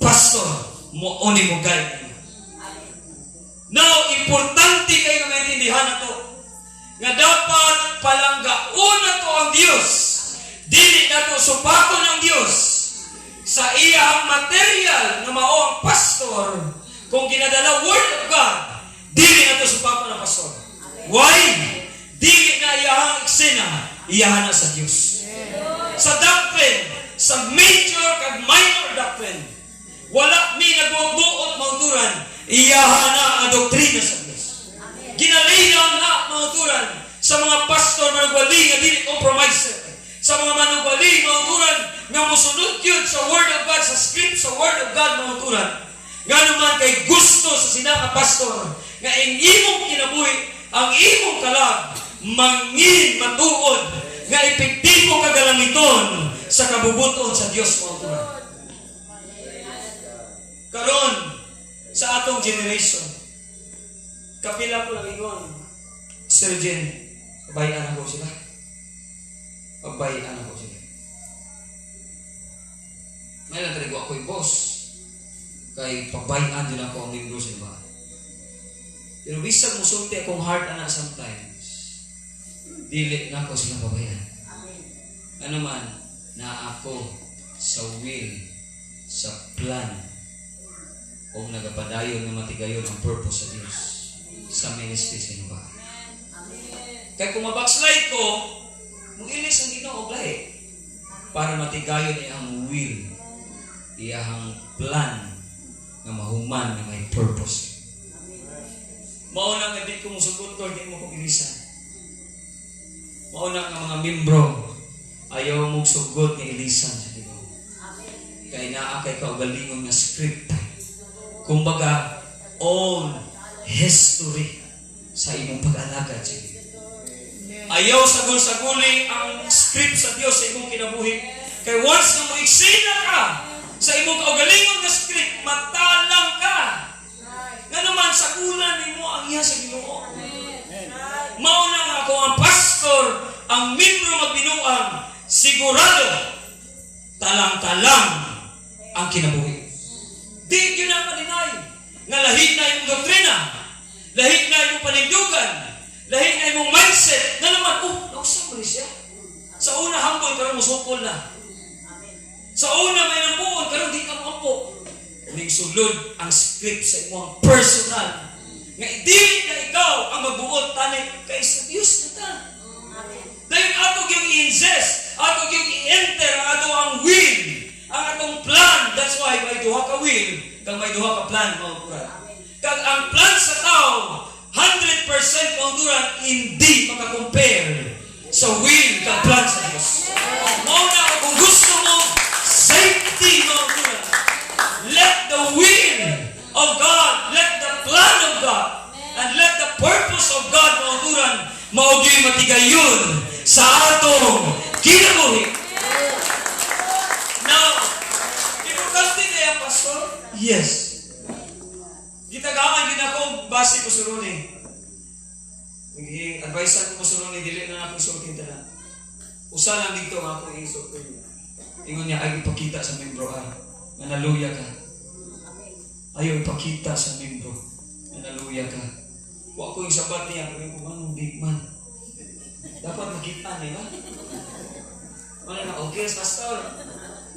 pastor, mo oni mo guide. Now, importante kayo na maintindihan na to, nga dapat palanggaon na to ang Diyos. Dili na to supako ng Diyos sa iyang material na mao ang pastor. Kung ginadala word of God, dili na to supako ng pastor. Why? Dili na iyahang eksena, iyahan na sa Diyos. Sa doctrine, sa major kag minor doctrine, wala mi nagbubuot mauturan, iyahan na ang doktrina sa Diyos. Ginalinaw na mauturan sa mga pastor manugwali nga dili compromise. Sa mga manugwali mauturan nga musunod yun sa word of God, sa script sa word of God mauturan. Nga naman kay gusto sa sinanga pastor nga ang imong kinabuhi, ang imong kalag, mangin matuod nga epektibo kagalamiton sa kabubuton sa Dios mo tuwa. Karon sa atong generation, kapila ko lang ingon, Sir Jen, pabayaan ako sila. Pabayaan ako sila. Ngayon talaga ako yung boss. Kay pabayaan din ako ang membro sa iba. Pero bisag musulti akong heart ana sometimes. dili na ko silang babayan. Ano man, na ako sa will, sa plan, o nagapadayon nga matigayon ang purpose sa Dios sa ministry sa inyo ba. Kaya kung mabackslide ko, mag-ilis ang Ginoo og lahi para matigayon iyang will, iyang plan nga mahuman nga may purpose. Mauna nga di ko musugot, Lord, di mo kong ilisan. Mauna nga mga membro, ayaw mong sugot nga ilisan sa Ginoo. Kaya naakay ka o galingon nga script. Kumbaga, own history sa imong pag-alagad sa Ginoo. Ayaw sagol-saguli ang script sa Dios sa imong kinabuhi. Kaya once na moiksina ka sa imong kaugalingon nga script, matalang ka. Nga naman, sagulan ni mo ang iya sa Ginoo. Mauna nga ako ang pastor, ang membro magbinuang, sigurado, talang-talang ang kinabuhi. Di yun ang malinay. Nga lahit na imong doktrina, lahit na imong panindugan, lahit na imong mindset, na naman, nausap mo siya. Sa una, humble, karong musukol na. Sa una, may nambuon, karong di ka maampo. Ning sulod ang script sa imong personal. Nga dili na ikaw ang magbuot tani kay sa Dios na ta. Dahil ato yung i-ingest, ato yung i-enter, ato ang will, ang atong plan. That's why may duha ka will, kag may duha ka plan, mga kurat. Kag ang plan sa tao, 100% kauturan, hindi makakompare sa will kag plan sa Diyos. Mauna ako kung gusto mo, safety, mga kurat. Let the will of God, let the plan of God, and let the purpose of God, mga kurat, maugyo'y matigayon sa atong kinabuhi. Now, importante kaya, Pastor? Yes. Gitagaan din ako, base ko sa Rune. Advice ko sa Rune, dili na ako isultin tanan. Usa lang dito nga ako isultin niya. Ingon niya, ay ipakita sa membro ay, na naluya ka. Ayaw ipakita sa membro, na naluya ka. Huwag ko yung sabat niya, kami kung anong big man. Dapat makita niya, ba? Ano na, okay, Pastor.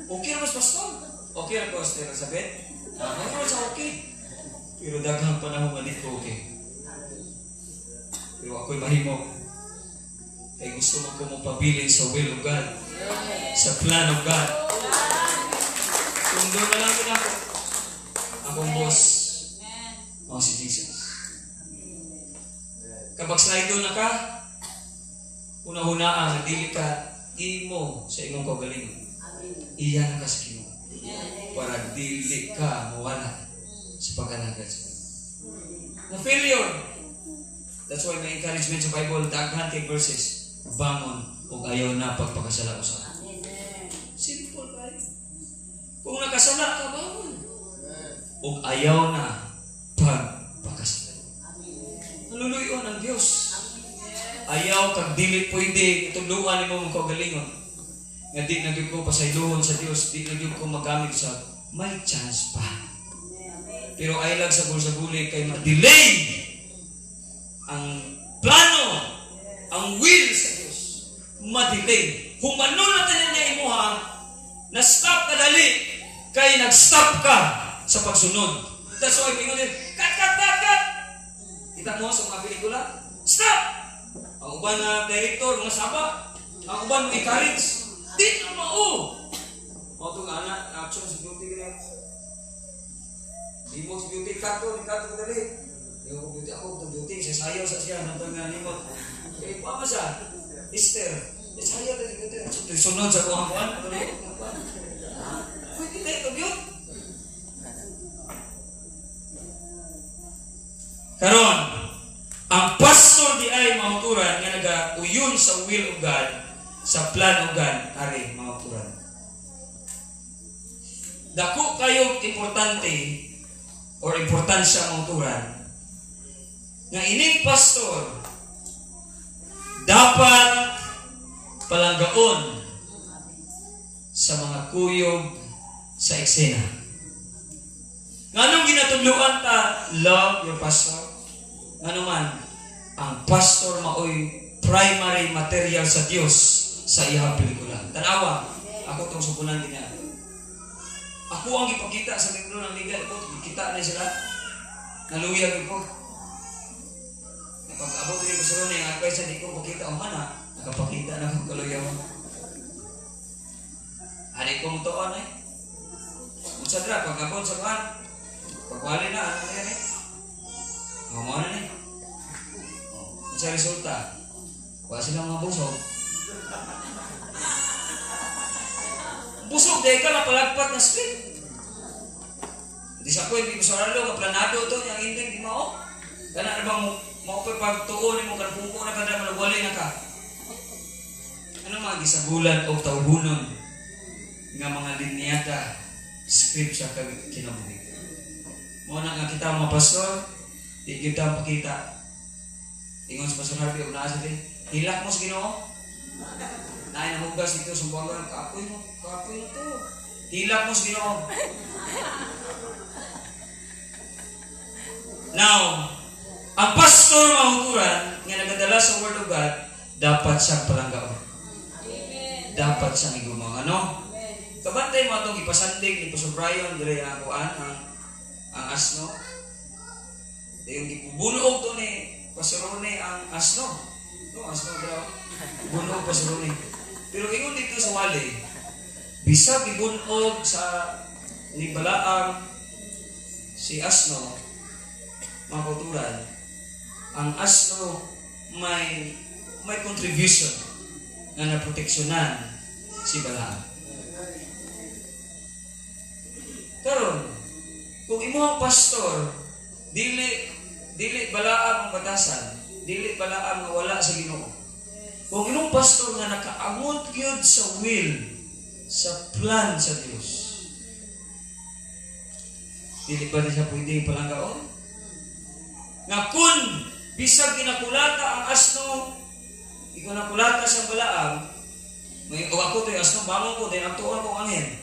Okay na, Pastor. Okay na, Pastor. Sabit? Ano sa okay? Pero daghang panahon nga dito, okay. Pero ako'y mahimo. Kaya gusto mo ko pabilin sa will of God. Sa plan of God. Kung doon na lang din ako. Akong boss. O si Jesus. Kapag slide doon na ka, una-hunaan, dili ka imo sa imong kaugalingon. Iyan ka sa Ginoo. Para dili ka mawala sa pag-alagad sa Ginoo. Na failure. That's why may encouragement sa Bible, daghan kay verses, bangon o ayaw na pagpakasala usa. Simple ba? Kung nakasala ka, bangon. O ayaw na pagpakasala. Naluluyon ang Diyos. Ayaw kag dili pwede ituluan nimo mong kaugalingon. Nga di na gyud ko pasayloon sa Dios, di na gyud ko magamit sa may chance pa. Pero ay lang sa guli kay ma-delay ang plano, ang will sa Dios. Ma-delay. Humano na tanan niya imuha, na-stop ka dali kay nag-stop ka sa pagsunod. That's why pingon din, cut! Kita mo sa mga pelikula, stop! Ang uban na director, mga saba, ang uban mga encourage, di na mao. O itong anak, action sa beauty ganyan. Di mo sa beauty, kato dali. Di ko beauty, ako itong beauty, sasayaw sa siya, nantang nga nimot. Eh, pa sa Easter, sasayaw dali beauty. Sunod sa kuha kuhan, ano na yung kuhan. Pwede tayo ito beauty. Karon, ang pastor di ay mahuturan nga nag-uyon sa will of God, sa plan of God, ari mahuturan. Dako kayo importante or importansya mahuturan nga ining pastor dapat palanggaon sa mga kuyog sa eksena. Nganong ginatudloan ta, love your pastor? Ano man, ang pastor maoy primary material sa Dios sa iyang pelikula. Tanawa, ako tong supunan din niya. Ako ang ipakita sa libro ng legal ko, kita na sila. Naluyag ko. Pag-abot din ko sa ron, yung advice na di ko pakita, mana, nakapakita na akong kaluyawan. Hari ko mutuon eh. Unsa dra, pag-abot sa kan, pagwali na, ano yan eh. Mamaw na eh. Unsa resulta? Wala silang mga busog. Busog, dahil ka napalagpat na script. Di sa ko, hindi ko sa ralo, kaplanado ito, yung ending, di mo. Kana na bang mo pagtuon mo kan kung na kada malawali na ka. Ano mga gisagulan o tawhunon nga mga linyata script sa kinabuhi. Mo na nga kita mga pastor, di kita pakita. Ingon sa pastor Harvey, una sa din, hilak mo sa Ginoo. Naay na hugas dito sa buwangan, kapoy na to. Hilak mo sa Ginoo. Now, ang pastor mahukuran nga nagadala sa Word of God, dapat siyang palanggaon. Dapat siyang igumang. Ano? Kabantay mo itong ipasandig ni Pastor Brian, dire ang kuan, ang asno. Yung ipubunog to ni Pastor Rone ang asno. No, asno daw. Bunog Pastor Rone. Pero ingon dito sa wali, bisag ibunog sa ni Balaam si asno, mga kauturan, ang asno may contribution na naproteksyonan si Balaam. Karon, kung imo ang pastor, dili Balaam ang batasan, dili Balaam nga wala sa Ginoo. Kung imong pastor nga nakaamot gyud sa will, sa plan sa Dios, dili ba siya pwede palanggaon? Nga kun bisag ginakulata ang asno, ikaw nakulata sa Balaam, may o ako to'y asno, bangon ko, din aktuan ko ang angin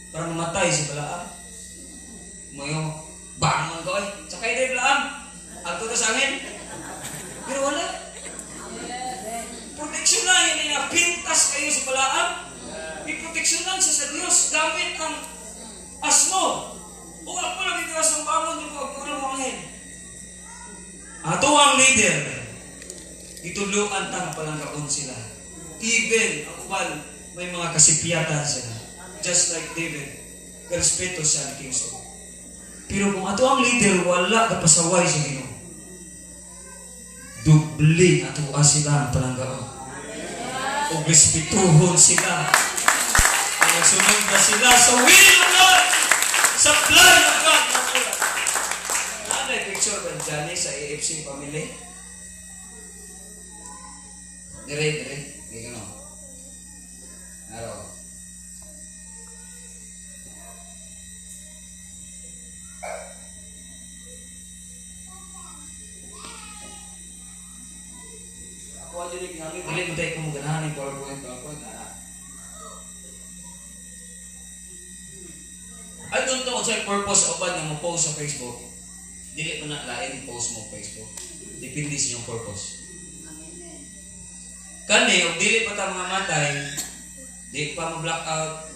para mamatay si Balaam. Mayo, bangon ko eh. Sakay din Balaam, akto ta sa angin. Pero wala. Proteksyonan yun na pintas kayo sa Balaam. Iproteksyonan siya sa Diyos gamit ang asno. O ako lang ito asno, bangon din ko, aktuan ko ang angin. Ato ang leader, ituluan ta nga palanggaon sila. Even ang uban, may mga kasipiyatan sila. Just like David, karespeto siya ni King Saul. Pero kung ato ang leader, wala ka pasaway sa Ginoo. Dubli ato sila ang palanggaon. O respetuhon sila. Kaya sunod na sila sa will of God, sa plan of God. Picture ba dyan sa AFC family? Dire. Gano. Araw. Ako aja rin kami. Dili mo tayo kung maganahan yung PowerPoint. I don't know sa purpose o ba na mo-post sa Facebook. Dili mo na lain post mo Facebook. Depende sa inyong purpose. Kani, o dili pa ta mga matay, di pa mo blackout,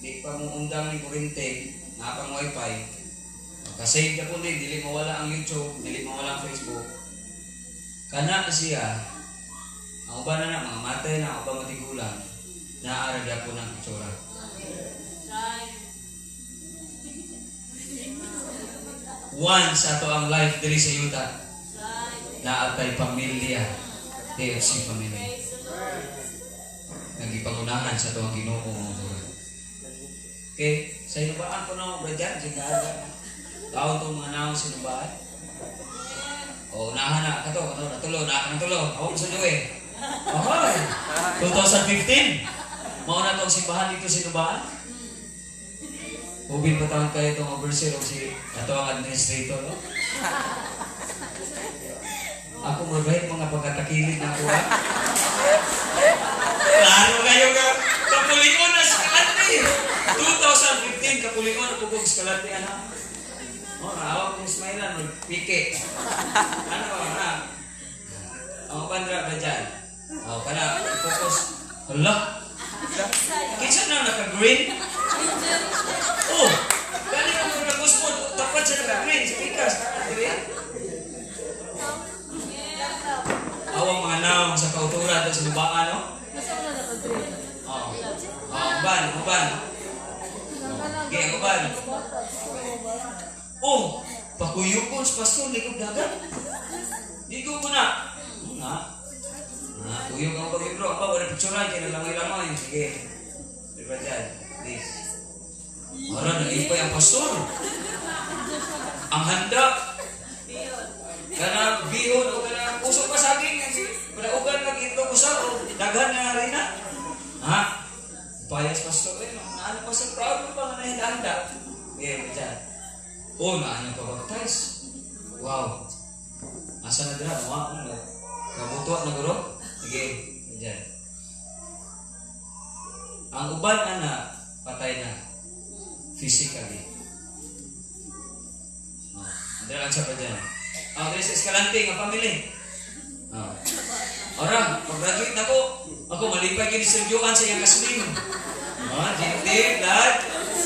di pa mo undang ng kurente, napang wifi, kasave ka po din, dili mawala ang YouTube, dili mawala ang Facebook. Kana siya, ang uba na mga matay na, ang uba matigulang, naaaragya po ng itsura. Once ato ang life diri sa yuta, naatay pamilya, TFC family. Nagipangunahan sa ito ang Ginoo. Okay, sa inubaan ko na mga dyan, taon itong mga naon sa inubaan. O, unahan na, natulo, ako gusto nyo eh. Ahoy! 2015, mauna itong simbahan dito sa inubaan. Ubin pa taon kayo itong overseer o si ito ang administrator, no? Ako mabahit mga pagkatakilid na ako, ha? Klaro kayo ka, kapulion na sa kalati. 2015, kapulion na pugong sa kalati, ano? O, naawag ng Ismailan, magpike. Ano, ha? Ang ba uban ra ba dyan? Kana, focus. Hala. Kinsa na naka-green? Oh, kani mo na gusto tapat sa naka-green, sa pikas. Dili? Awang mga naong sa kauturan at sa lubaan, no? Oo. Uban. Okay, uban. Oh, pakuyukon sa pastor, likod dagat. Ligo ko na. Kuyog ang pag-ibro. Apa, wala picturean, kaya nalangoy-langoy. Sige. Diba dyan? Please. Ara, nag-ipay ang pastor. Ang handa. Kana bihon o kana puso pa saging. Malaugan lang ito ko sa o daghan na rin na. Ha? Payas pastor. Ano pa sa proud pa nga na handa? Okay, dyan. Oh, naano pa baptize. Wow. Asa na dira? Kabutuat na guro? Sige, dyan. Ang uban na patay na physically. Dira lang siya pa dyan. Dira sa Escalante, nga family. Ora, pag-graduate na ako malipay kini Sergioan sa iyang kasling. Hindi, lad.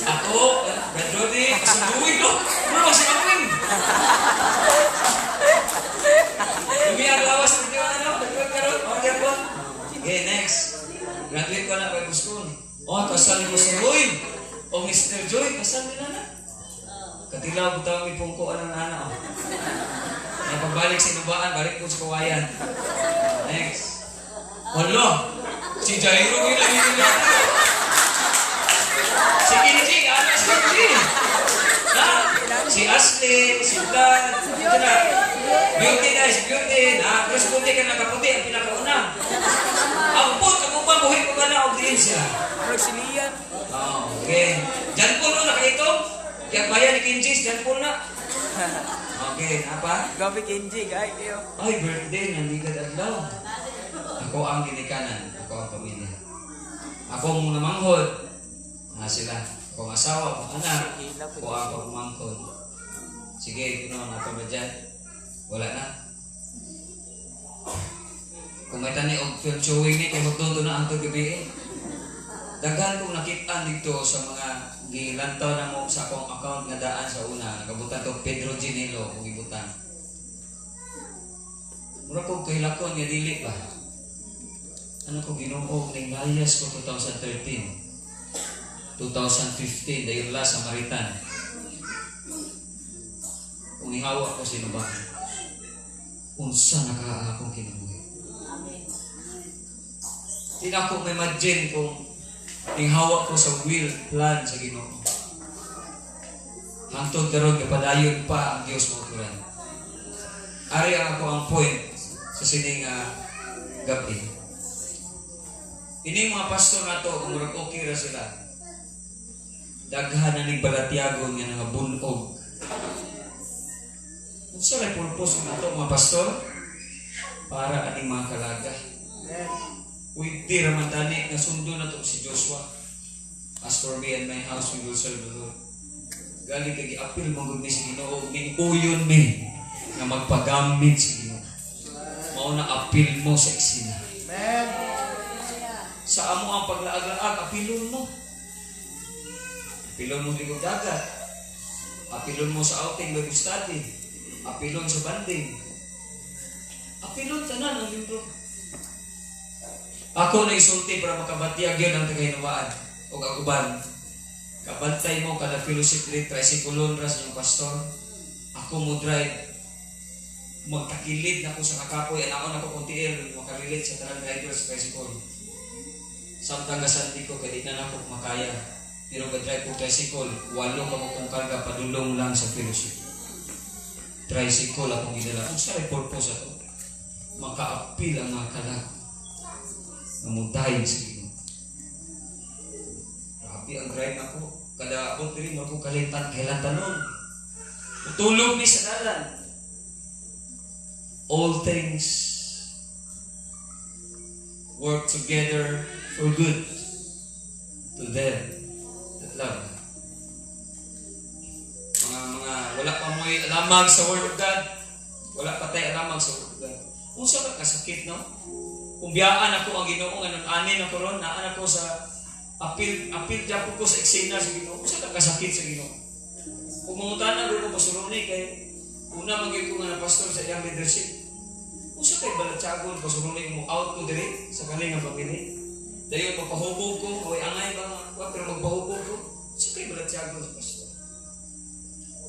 Ako, graduate, kasunduin ko. Ano ba siya kaping? Lumiyang lawas ng Diyo, graduate ka ron. Okay po. Okay, next. Graduate ko na Bible school. Kasal ko sa Roy. Mr. Joy, kasal nila na. Katilaw ko tawag may pungko ng nana. Pagbalik sa inubaan, balik po sa kawayan. Next. Wala. Si Jairo yun ang hindi natin. Si Kinji, ano si Kinji? Si Ashley, si Vlad, Beauty na, si Beauty. Cross puti ka nakaputi, ang pinakauna. Ang put, ang upang buhay ko ba na audiensya?
Roxilian.
Okay. Diyan po no, nakaitong. Kaya bayan ni Kinji, diyan po na. Okay, apa?
Gabi Kenji, guys.
Ay, birthday, nandigad adlaw. Ako ang ginikanan, ako ang pamilya. Ako ang mga manghod. Sila. Ako ang asawa, ako ang anak. Ako ang pagmangkod. Sige, napa ba dyan? Wala na. Kung may tani og film showing ni, kay magtunto na ang gabi. Daghan kong nakita dito sa mga gilantaw na mo sa akong account nga daan sa una. Nakabutan to Pedro Ginelo kung ibutan. Mura ko kahilakon nga dili ba? Ano ko ginuog ning layas ko 2013. 2015 dahil last Samaritan. Kung ihawa ko sino ba? Unsa nakaakong kinabuhi. Hindi ako may imagine kung ihawa ko sa will, plan sa Ginoo. Hangtod karon kapadayon pa ang Dios mo kuran. Ari ang ako ang point sa sining gabi. Ini mga pastor nato kung murag okay ra sila. Daghan na ning balatyagon nga nangabunog. Unsa ray purpose nato mga pastor? Para aning mga kalaga. Pwede raman tani nga sundo na to si Joshua. As for me and my house, we will serve the Lord. Galing kay apil mong ni si Ginoo, ning uyon mi nga magpagamit si Ginoo. Mao na apil mo sa eksena.
Amen.
Sa amo ang paglaag-laag, apilon mo. Apilon mo ligod dagat. Apilon mo sa outing Bible study. Apilon sa banding. Apilon tanan ang libro. Ako na isulti para makabatyag yun ang tagahinawaan o kaguban. Kabantay mo kada fellowship rate, tricyculon ras yung pastor. Ako mo drive. Magtakilid na ko sa kakapoy. Anakon ako kung tiil, makalilit sa tanang driver sa tricycle. Samtang gasanti ko, kaya di na ako makaya. Pero mag-drive ko tricycle, 8 ka mo kung karga, padulong lang sa fellowship. Tricycle akong ginala. Kung sa'yo purpose ako, maka-appeal ang mga kalag. Namuntahin sa Ginoo. Grabe ang drive ako. Kada ako diri mo ko kailan tanon. Tutulog ni sa dalan. All things work together for good to them that love. Mga wala pa mo'y alamag sa Word of God. Wala pa tayo alamag sa Word of God. Unsa ka kasakit, no? Kung biyaan ako ang Ginoo nga anin ako ron, naan ako sa apil diyan ko sa eksena sa Ginoo. Unsa ka kasakit sa Ginoo? Kung mangutana ko pasuroni kay una man gyud ko nga na pastor sa iyang leadership. Unsa kay balatsagon pasuroni mo out ko diri sa kani nga pamilya. Dayon magpahubog ko, kay angay ba pero magpahubog ko. Unsa kay balatsagon sa pastor?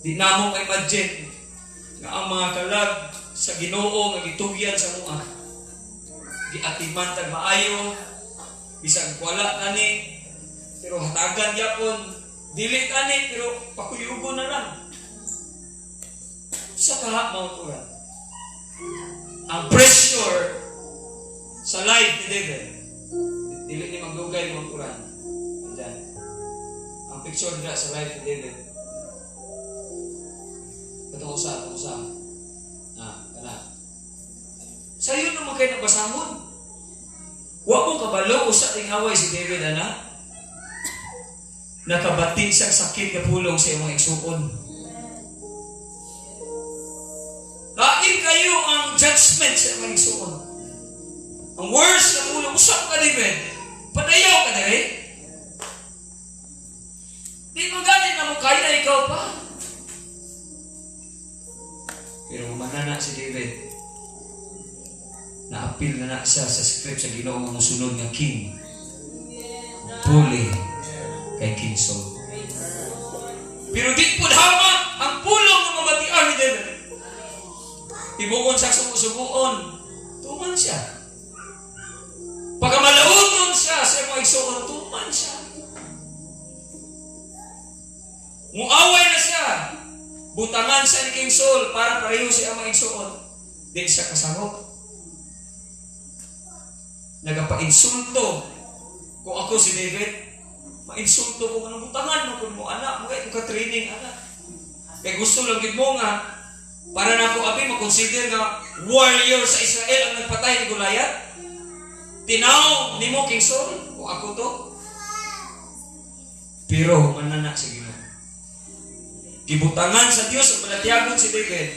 Di namo kay imagine nga ang mga kalag sa Ginoo nga gitugyan sa mua. Giatiman tag maayo, bisag wala kani, pero hatagan gyapon, dili kani pero pakuyugo na lang. Sa kaha mao kuran. Ang pressure sa life ni David, dili ni magdugay mo kuran. Andiyan. Ang picture nila sa life ni David. Katong usa. Kana. Sayo naman kayo nabasahon. Wa mo kabalo usa ting away si David ana. Nakabating sa sakit nga pulong sa imong igsuon. Lain kayo ang judgment sa imong igsuon. Ang worst nga pulong usap ka David. Padayaw ka diri. Di mo ganit na mo kaya ikaw pa. Pero manana si David. Na-appeal na siya sa script sa Ginoo nga mosunod nga king. Puli kay King Saul. Pero di po hama ang pulong ng mabatian ni David. Ibuon sa sumusubuon, tuman siya. Pagkamalauton siya sa mga igsuon, tuman siya. Muaway na siya. Butangan siya ni King Saul para pareho siya ang mga igsuon. Di siya kasarok. Nagapa-insulto. Kung ako si David, ma-insulto ko anong butangan mo kung mo anak, mga ito ka-training anak. Kaya gusto lang gid mo nga, para na ako abi makonsider nga warrior sa Israel ang nagpatay ni Goliath. Tinaw ni mo King Saul, kung ako to. Pero manana sa Ginoo. Gibutangan sa Dios ang balatiagon si David.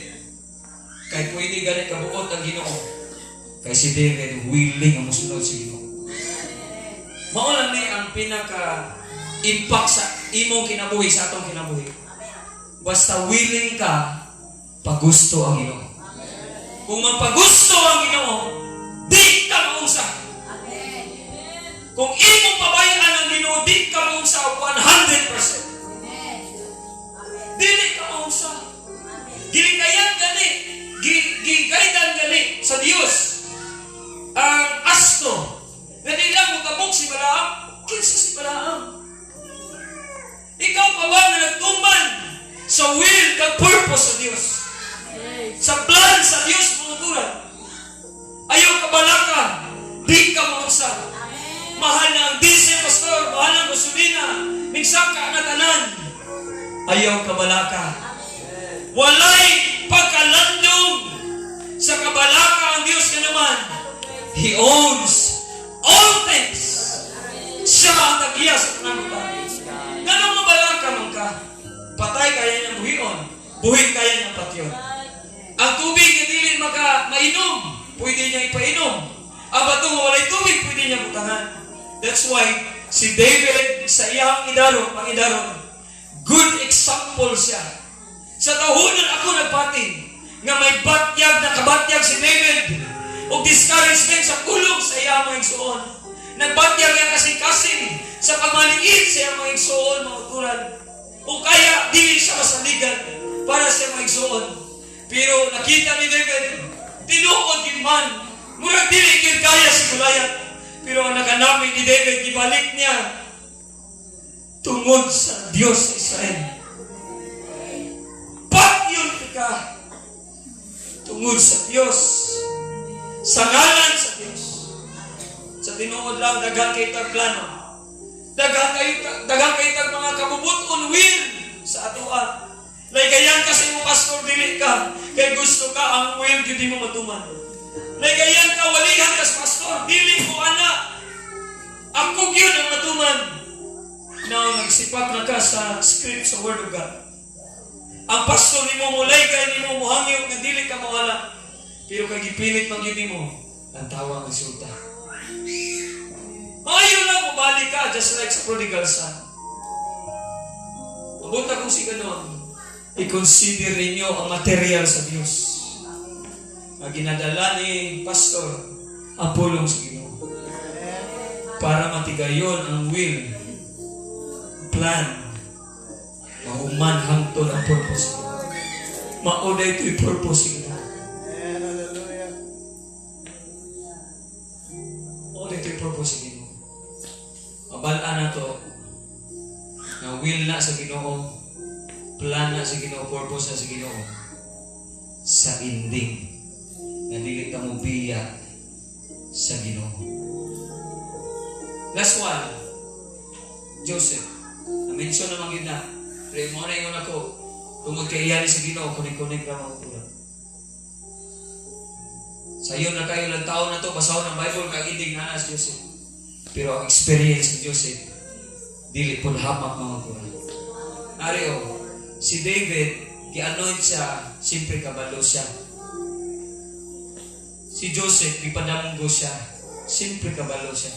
Kay pwede gani kabuot ang Ginoo. Kay si David willing ang musunod sa Ginoo. Mao lang ni ang pinaka-impact sa imong kinabuhi sa atong kinabuhi. Basta willing ka pagusto ang Ginoo. Kung mapagusto ang Ginoo, di ka maunsa. Kung imong pabayaan ang Ginoo, di ka maunsa 100%. Dili ka maunsa. Gilikayan gani, gigaidan gani sa Dios. Ang asto na nilang mutabok si Balaam, kinsa si Balaam? Ikaw pa ba na nagtuman sa will kag purpose sa Dios? Sa plan sa Dios pumuturan. Ayaw ka balaka, di ka maunsa. Mahal na ang diesel, pastor, mahal ang gasolina, minsan ka na tanan. Ayaw ka balaka. Walay pagkalandong sa kabalaka ang Dios ka naman. He owns all things. Siya ang tagiya sa panangutan. Ganang mabalaka man ka, patay kaya niyang buhion, buhin kaya niyang patyon. Ang tubig na dili mainom, pwede niya ipainom. Ang batong walay tubig, pwede niya butangan. That's why si David sa iyang idaron, good example siya. Sa tahunan ako nagpating nga may batyag na kabatyag si David o discouragement sa kulong sa iyang mga igsuon. Nagbatyag niya kasing-kasing sa pagmaliit sa iyang mga igsuon, mga uturan. O kaya, dili siya masaligan para sa mga igsuon. Pero nakita ni David, tinuod yung man, murag dili yun kaya si Goliath. Pero ang naganamit ni David, ibalik niya tungod sa Diyos sa Israel. Yun ka tungod sa Diyos, sa ngalan sa Diyos. Sa tinuod lang daghang kay tag plano, daghang kay tag mga kabubuton will sa atoa. Laygayan ka sa imo pastor, dili ka kay gusto ka ang will gyud mo matuman. Laygayan ka walihan ka sa pastor, dili ko ana ako gyud ang matuman. Now nagsipak na ka sa script sa Word of God. Ang pastor ni mo mulay kay ni mo muhangyo nga dili ka mawala. Pero kay gipilit man yun mo, ang tawang resulta. Maayo lang bumalik ka, just like sa prodigal son. Mabuta kung si ganon, i-consider ninyo ang material sa Diyos. Ang ginadala ni Pastor, ang pulong sa Ginoo. Para matigayon ang will, plan, mahuman hangtod ang purpose. Mauna ito'y purpose ito. Mauna ito'y purpose ito. Mabalaan na to, na will na sa Ginoo, plan na sa Ginoo, purpose na sa Ginoo, sa ending, na dili ka mo biya sa Ginoo. Last one, Joseph. Na-mention naman yun na. Pero mo na yun ako. Tungod kay iyali sa Ginoo, kunik-kunik na mga tulad. Sa iyo na kayo lang taon na to, basahon ng Bible, kagidig na si Joseph. Pero ang experience ni Joseph, dili po hamak mga tulad. Ariyo, si David, gi-anoint siya, siyempre kabalo siya. Si Joseph, ipadamgo siya, siyempre kabalo siya.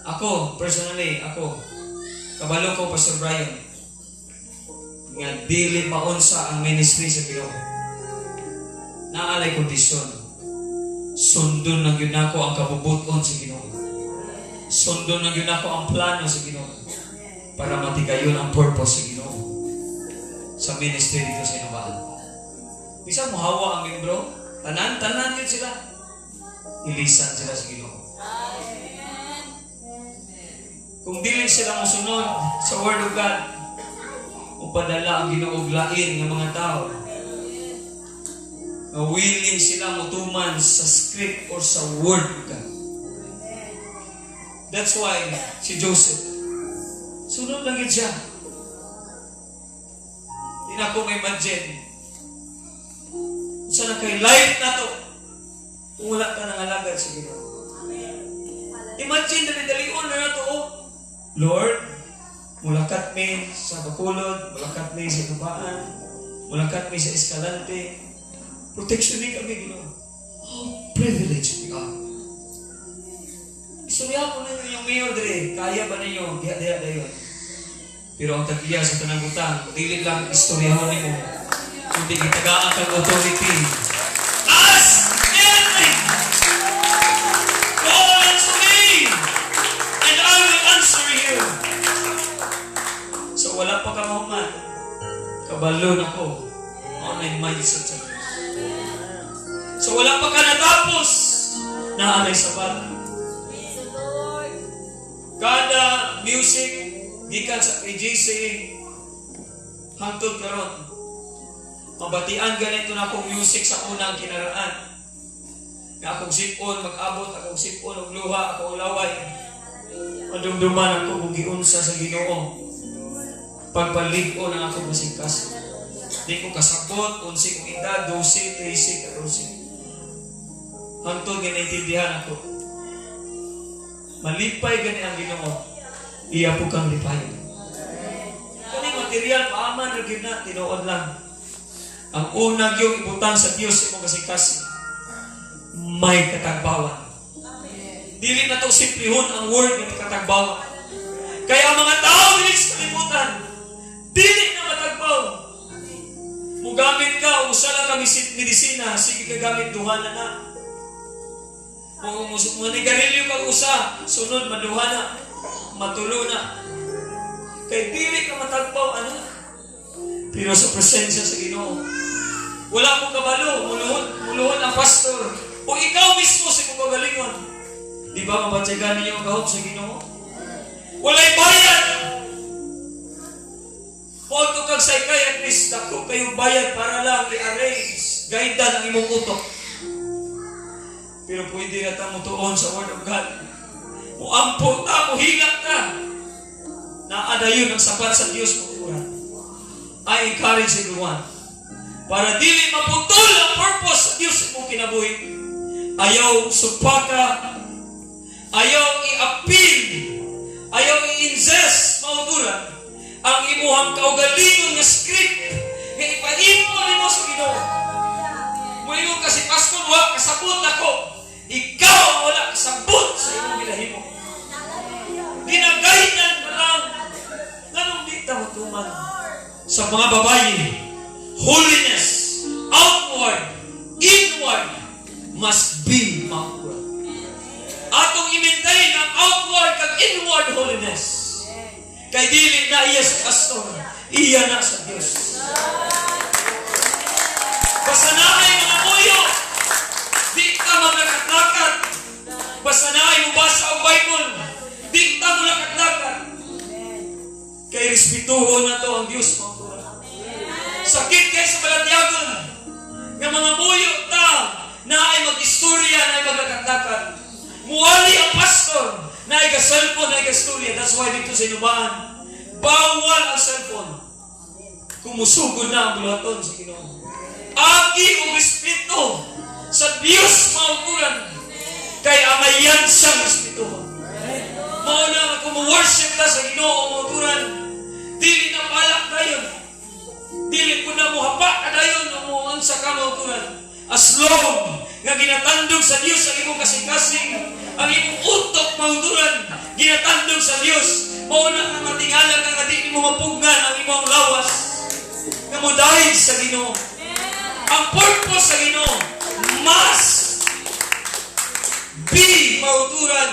Ako, personally, kabalo ko, Pastor Brian, nga dili maunsa ang ministry sa Ginoo. Naalay kondisyon. Sundon na yun ako ang kabubuton sa Ginoo. Sundon na yun ako ang plano sa Ginoo. Para matigayon ang purpose sa Ginoo. Sa ministry dito sa Inabaan. Bisa mo hawa ang membro? Tanan yun sila. Ilisan sila sa Ginoo. Kung dili sila musunod sa Word of God, upadala ang ginuuglain ng mga tao, na willing sila mutuman sa script or sa Word of God. That's why si Joseph, sunod lang yun siya. Hindi na ako may imagine. Sana kay life na to, kung wala ka ng alagad sa Ginoo. Imagine na dalion na to, Lord, mulakat mi sa Bacolod, mulakat mi sa Tubaan, mulakat mi sa Escalante, proteksyonin kami, Ginoo. How privileged we are. Istorya ko ninyo yung mayor dire, kaya ba ninyo? Diya dayon. Pero ang tagiya sa tanagutan, dili lang istoryahon ninyo, kundi gitagaan kang authority. Ask anything! Call unto me! And I will answer you. So wala pa ka mahuman. Kabalo na ko. Online mindset sa Diyos. So wala pa ka natapos. Naanay sa bata. Kada music, gikan sa AJC, hangtod karon. Mabatian ganito na akong music sa unang kinaraan. Na akong sipon, mag-abot, akong sipon, og luha, akong laway. Madumduman ako kung giunsa sa Ginoo. Pagpalig-o ng akong masingkas. Di ko kasabot, unsi kong edad, 12, 13, 14. Hantod ginaintindihan ako. Malipay gani ang Ginoo. Iya po kang lipay. Kani material, paaman, rin na, tinuod lang. Ang unang yung ibutang sa Diyos sa mong kasingkas, may katagbawan. Dili na itong simplihon ang word ng katagbawan. Kaya ang mga tao dili sa kalimutan, dili na matagbaw. Mugamit ka, usa lang kami medisina, sige ka gamit duha na. Kung manigarilyo ka usa, sunod maduha na, matulo na. Kaya dili ka matagbaw, ano? Pero sa presensya sa Ginoo, wala mong kabalo, muluhod ang pastor, o ikaw mismo sa mong kagalingon. Di ba mabatyagan ninyo ang kahop sa Ginoo? Wala'y bayad! Huwag kang psychiatrist, ako kayong bayad para lang i-arrange, gaidan ang imong utok. Pero pwede na tayo mutuon sa Word of God. Muampo ta, muhingat ta. Naadayon ang sapat sa Diyos magkuran. I encourage everyone. Para dili maputol ang purpose sa Diyos sa mong kinabuhi. Ayaw supaka, ayaw i-appeal, ayaw i-ingest, mauturan, ang imuhang kaugalingon nga script nga ipaimo nimo sa Ginoo. Moingon kasi pastor, wa kasabot ako. Ikaw ang wala kasabot sa imong ginahimo. Ginagaynan na lang. Ganong di ta matuman sa mga babae. Holiness, outward, inward, must be outward. Atong i-maintain ang outward kag inward holiness. Kay dili na iya sa pastor, iya na sa Dios. Basta na ay mga muyo, di ka maglakad-lakad. Basta na ay mubasa ang Bible, di ka maglakad-lakad. Kay respetuho na to ang Diyos mo. Sakit kay sa balatyagon nga mga muyo ta na ay mag-istorya, na ay maglakad-lakad. Muwali ang pastor na ay ka-cellphone, na ay ka-istorya. That's why dito sa inubahan, bawal ang cellphone. Kumusugod na ang bulaton sa Ginoo. Agi o respeto sa Diyos mauturan kay amayan siyang respeto. Mauna nga kumuworship ta sa Ginoo mauturan, dili na palak dayon, dili ko na muhapa ka dayon o muansa ka mauturan. As long nga ginatandog sa Diyos ang imong kasing-kasing, ang imong utok mauturan ginatandog sa Diyos, mauna nga matingala ka nga di mo mapugnan ang imong lawas nga mo dahil sa Ginoo. Ang purpose sa Ginoo must be mauturan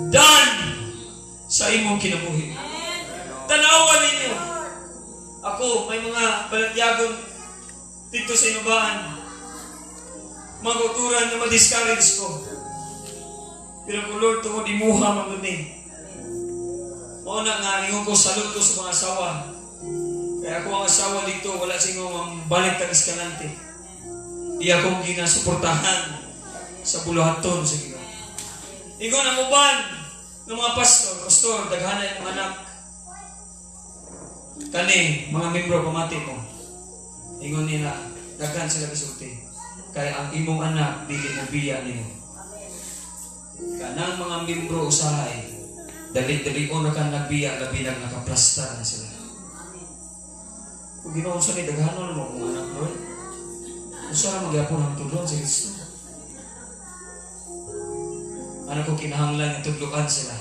done sa imong kinabuhi. Tanawan ninyo. Ako, may mga balatyagon dito sa inubahan. Mag-uturan na ma-discourage ko. Pero kung Lord, tungkol imuha magod ni. Mauna nga, ingon ko, salud ko sa mga asawa. Kaya ako ang asawa dito, wala sing balik tagis kanante. Di akong ginasuportahan sa buluhaton sa Ginoo. Ingon ang uban ng mga pastor, daghan na yung anak. Kani, mga membro, pamati mo. Ingon nila, daghan sila kasulti. Kaya ang imong anak, dili mo biya nimo. Kanang mga membro usahay, dali-dali o na kang nagbiya, labi nang nakaplastar na sila. Kung ginoon sa ni daghanon mo kung anak Lord, usa ra magyapon ang tudlon sa Kristo. Ano ko kinahanglan itudloan sila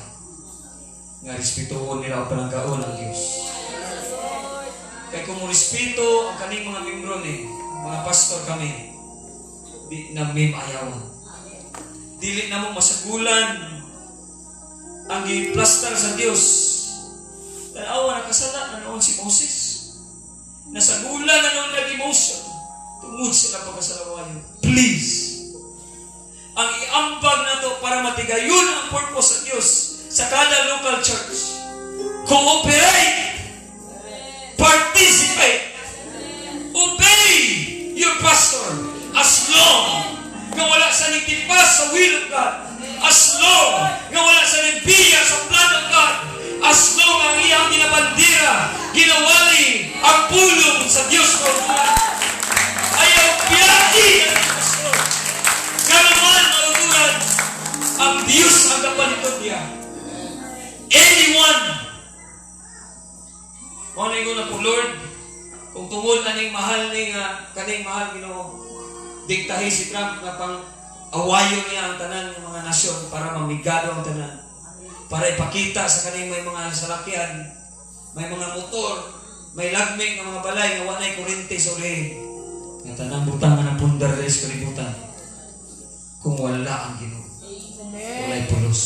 nga respetuhon nila ang pananggaon ng Diyos. Kaya kung mo respeto ang kaning mga membro ni, mga pastor kami, di na may maayawan. Dili na mo masagulan ang giplastar sa Diyos. Tanawa, nakasala na noon si Moses. Nasagulan na noon nag-emotion. Tungod sila pagkasalawayan. Please. Ang iambag na to para matigayon ang purpose sa Diyos sa kada local church. Cooperate. Participate. Obey your pastor as long nga wala sa nagtipas sa will of God. As long nga wala sa nagbiya sa plan of God. As long ang iyang ginabandira, ginawali ang pulong sa Diyos ko. Ayaw biyaki ang pastor. Kanuman mauturan, ang Diyos ang kapalitot niya. Anyone. Kung ano yung na po, Lord, kung tungod kaning mahal kaning mahal Ginoo, diktahi si Trump na pang awayo niya ang tanan ng mga nasyon para mamigado ang tanan. Para ipakita sa kaning may mga salakyan, may mga motor, may lagmig ng mga balay nga walay kurente sa uli. Nga tanang butang ng pundar res kalibutan. Kung wala ang Ginoo, walay pulos.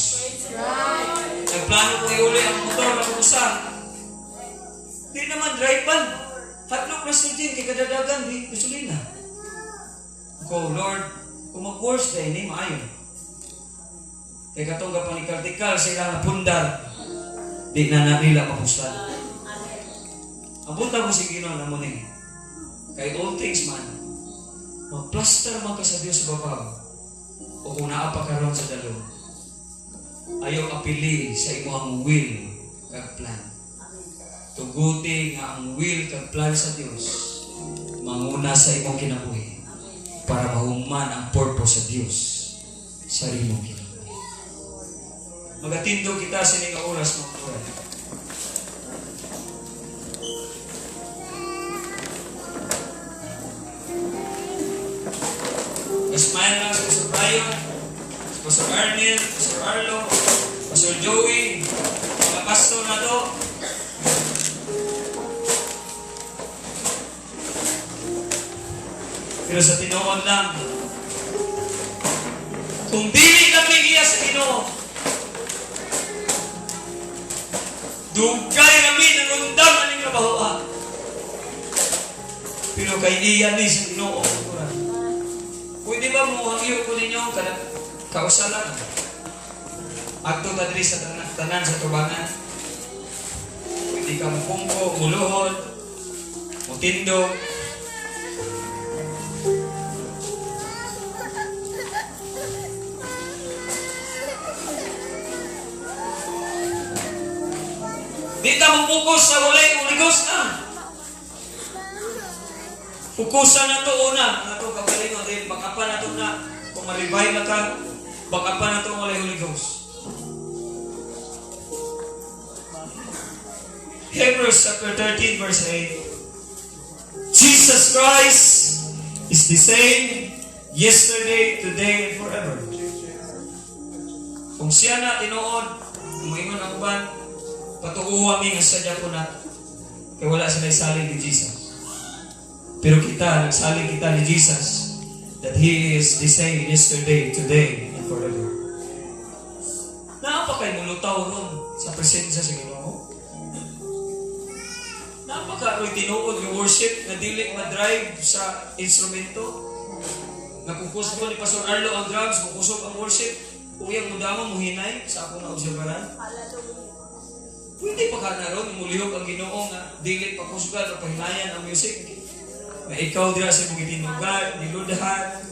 Nagplano ko iuli ang motor na kusa. Di naman drive ban. Hatlok na student kay kadadagan di gasolina. Ko Lord, kung mag-course day ni maayo. Kay katong kapanikal-tikal sila nga pundar, di na nila mapustan. Abuta mo si Ginoo na mo ni. Kay all things man, magplaster man ka sa Dios sa babaw. O kung naapa ka ron sa dalo, ayaw apili sa imong will kag plan. Tuguti nga ang will kag plan sa Dios manguna sa imong kinabuhi para mahuman ang purpose sa Dios sa imong kinabuhi. Magatindo kita sa ining oras mga Lord. samayan lang si Pastor Brian, si Pastor Arnel, Pastor Arlo, Pastor Joey, mga pastor na to. Pero sa tinuod lang, kung dili kami iya sa Ginoo, dugay kami nangundang aning nabahoa. Pero kay iya ni sa Ginoo, pwede ba mo hangyo ko ninyo kausalan? Agto ta diri sa tanan sa tubangan. Pwede ka mupungko, muluhod, mutindog. Di ka mag-focus sa walay uligos na. Fokusan na to una. Na to kapalingon. Baka pa na to na. Kung ma-revive na ka, baka pa na to walay uligos. Hebrews chapter 13 verse 8. Jesus Christ is the same yesterday, today, and forever. Kung siya na tinuod, umingon ang uban, patuuwa mi nga sadya ko na kaya wala sila isalig ni Jesus. Pero kita, nagsalig kita ni Jesus that He is the same yesterday, today, and forever. Napakay mulutaw ron sa presensya sa Ginoo. Napaka-ako'y tinuod yung worship na dili ma-drive sa instrumento. Nakukusog ni Pastor Arlo ang drums, kukusog ang worship. Uyang mudama, muhinay sa akong naobserbaran. Pwede pa ka na ron, mulihog ang Ginoo nga dili pa kusgan o pahinayan ang music. Na ikaw dira sa mong itinugan, niludahan.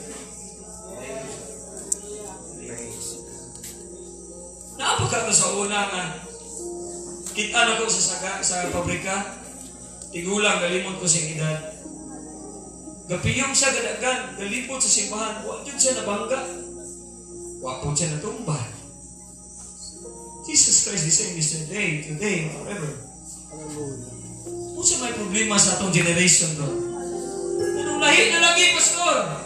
Napaka ko sa una nga kita na ko sa pabrika, tigulang galimot ko sa edad. Gapiyong siya gadagan, galipot sa simbahan, huwag yun siya nabangga. Huwag po siya natumba. Jesus Christ the same yesterday, today, and forever. Kung siya may problema sa atong generation to, anong lahi na lagi, Pastor?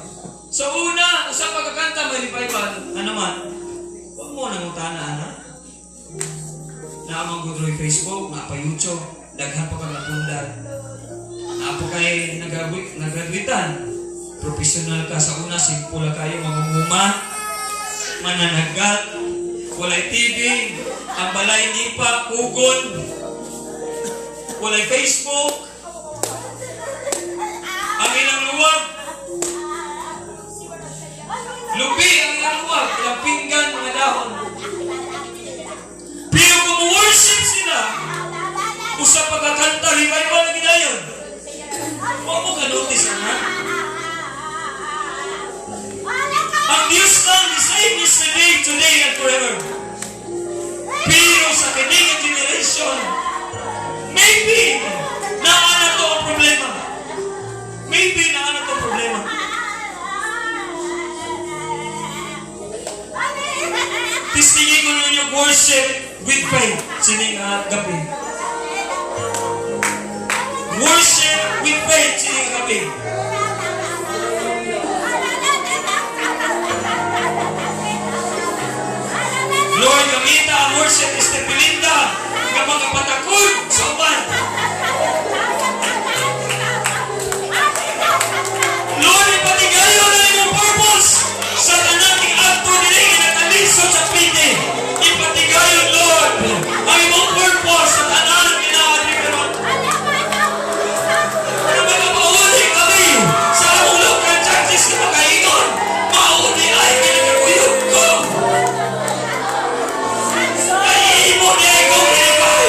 Sa una, usap pagkakanta, may revival, na naman, huwag mo nang utana, na amang gudroy Facebook, na pa YouTube, daghan pa kang napundan. Na po kayo nagagwitan. Professional ka sa una, simple kayo, mamumuma, mananagat, walay TV, ang balay nipa, kugon, walay Facebook, ang ilang luwag, lupi ang ilang luwag, ilang pinggan, mga dahon. Pero kung worship sila, usap pagkakanta, revival na ginayon. Huwag mo ka-notice na. Ang Diyos lang, the same yesterday, today, and forever. Pero sa kanyang generation, maybe, naana to ang problema. Maybe, naana to ang problema. Tistingin ko nun yung worship with faith. Sining gabi. Worship with faith. Sining gabi. Lord, gamita ang worship is the pilinda ng mga patakod sa uban. Lord, ipatigayo na yung purpose sa tanang akto nila yung nakalisod sa piti. Ipatigayo, Lord, ang imong purpose sa tanang ginaalimero. Ano ba mapauli kami sa among local churches na makaingon? Mauni ay pinagkakuyog ko. Ay, imo niya ikaw pinipay.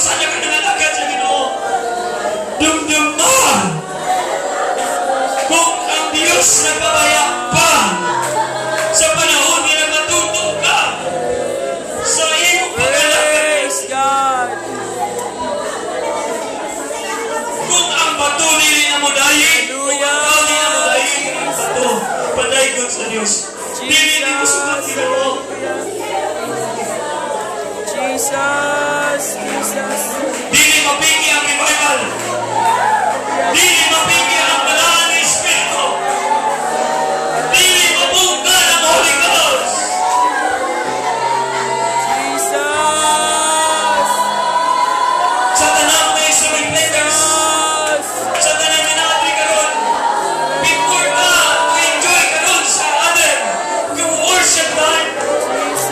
saan ka nangalagad sa Ginoo. Dumduman kung ang Diyos nagpabaya pa sa panahon na nagmatuto ka sa iyong pag-alagad.
Praise God.
Kung ang bato nili na mo dahil, kung ang tao nili na mo dahil, ang bato, padayon sa Diyos. Dili ni mo sukat Ginoo.
Jesus. Jesus.
Dili mapigi ang revival. Dili mapigi ang balaan ng Espiritu. Dili mabungkal ang Holy Ghost.
Jesus.
Sa tanang may instrument players, sa tanang minatri karon, before ka to enjoy karon sa other, yung worship time,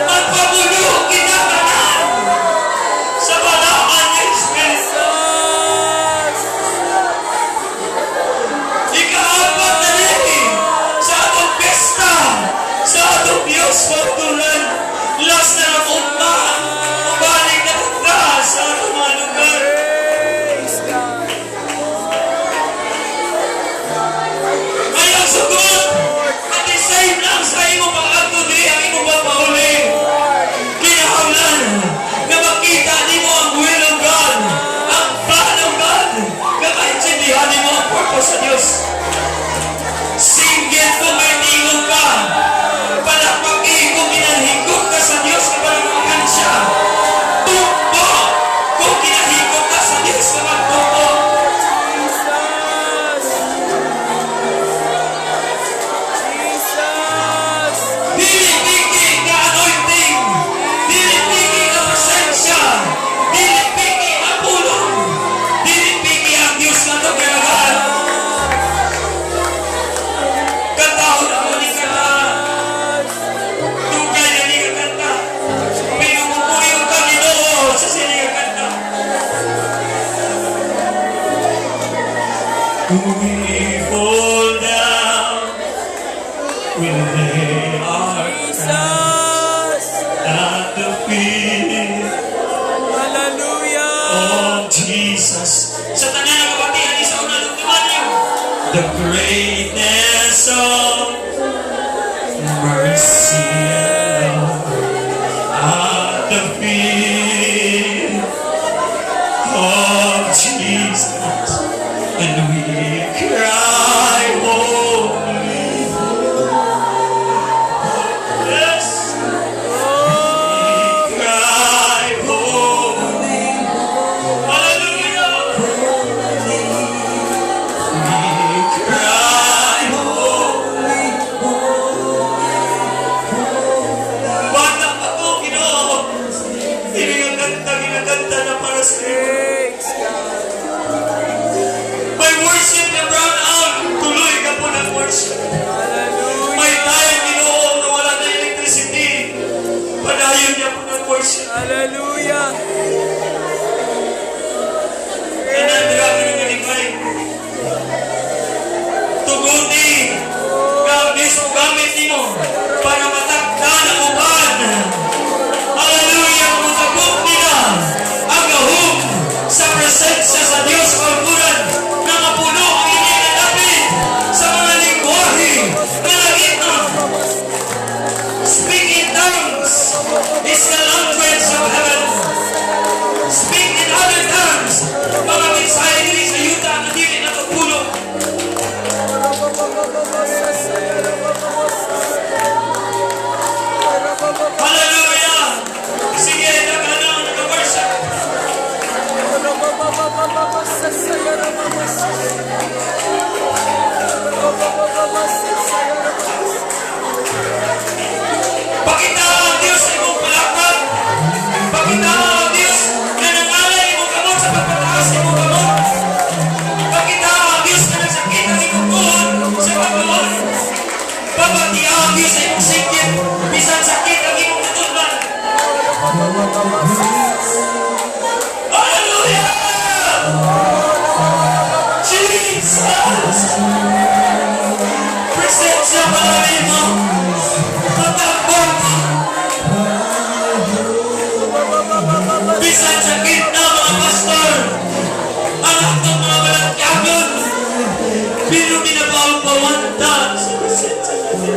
magpabulong kita kanan sa balaan ng Espiritu. Ikaapat na rin sa atong pesta, sa atong Diyos pagtulan, last na ng umma, mabalik na punta sa atong mga lugar.
Praise God.
Ayaw sugot, at the same lang sa imo pag-ato diri ang imo pagpauli. Kinahanglan na makita nimo ang will of God, ang plan of God, kakaintindihan nimo ang purpose sa Diyos. Singgit kung may tingog ka, palakpaki kung kinahigog ka sa Diyos na panangakan siya. Tukbo kung kinahigog ka sa Diyos na magtukbo.
Jesus.
Dili piki nga anointing, dili piki nga presensya, dili piki nga pulong, dili piki ang Diyos na ito kailangan. Katahon ang ulit kanta, tugay na di ka kanta, pinupupuyong ka Ginoo sa sini ka kanta. We fall down, we lay our
Jesus.
at the feet
Hallelujah.
of Jesus. Sa tanan ng kabatihan, isa una lumduman niyo. The greatness of mercy and love at the feet of Jesus. And we cry, holy, yes. We cry, holy, hallelujah. We cry, holy. Bata pa ko, Ginoo. Ginaganta na para sa iyo.
Praise God.
May worship na brown out. Tuloy ka po ng worship.
Hallelujah.
May time, Ginoo, na wala na electricity. Padayon niya po ng worship.
Hallelujah.
Nanandira ka ng galigay. Tuguti. Gabis o gamit nimo para matakdan ang uban. Hallelujah. Matabot nila ang gahom sa presensya sa Diyos kalburan na mapuno ang inyong dapit sa mga lingwahe na nagitna. Speak in tongues is the language of heaven. Speak in other tongues. Mga mensahe diri sa yuta na dili na magpulo. Hallelujah! Sige, naghanang nag-worship. Pakita ang Diyos sa imong palakpak. Pakita ang Diyos na nangalay imong kamot sa pagpataas imong kamot. Pakita ang Diyos na nagsakit ang imong buhon sa pagbuhon. Papati ang Diyos sa imong sikip, bisan sakit ang imong katulban. Hallelujah! Jesus! Presensya pala mo. Matakbong. Bisan sakit na mga pastor, ang akong mga malagyagon, pero minabawang-bawanta sa presensya natin.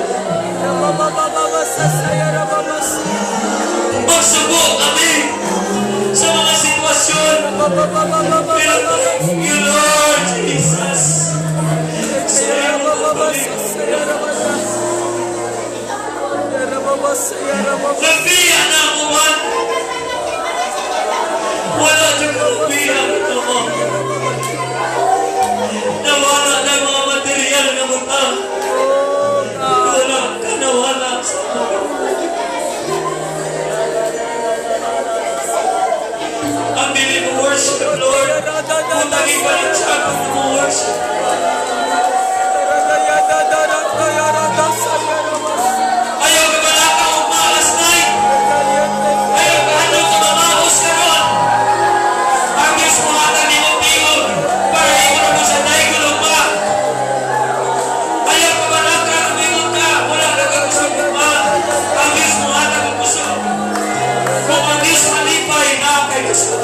Magsubo kami sa mga sitwasyon, pero thank you, Lord Jesus. Sa iyong pagpapalit. Nabiya na ako man. Wala diyang nabiya ito mo. Nawala na mga material na mutang. Wala ka nawala sa mga. Ang bili mo worship, Lord. Utangin pa rin siya kung mo worship. Ayaw ka pala ka umalas na eh. Ayaw ka ano ka mamahos ka ron. Ang Diyos mo atang di mo tingog para ikaw mo sa daigulong pa. Ayaw ka pala ka lumingon ka. Wala ka kagusog pa. Ang Diyos mo atang magusog. Kung ang Diyos malipay na kay gusto.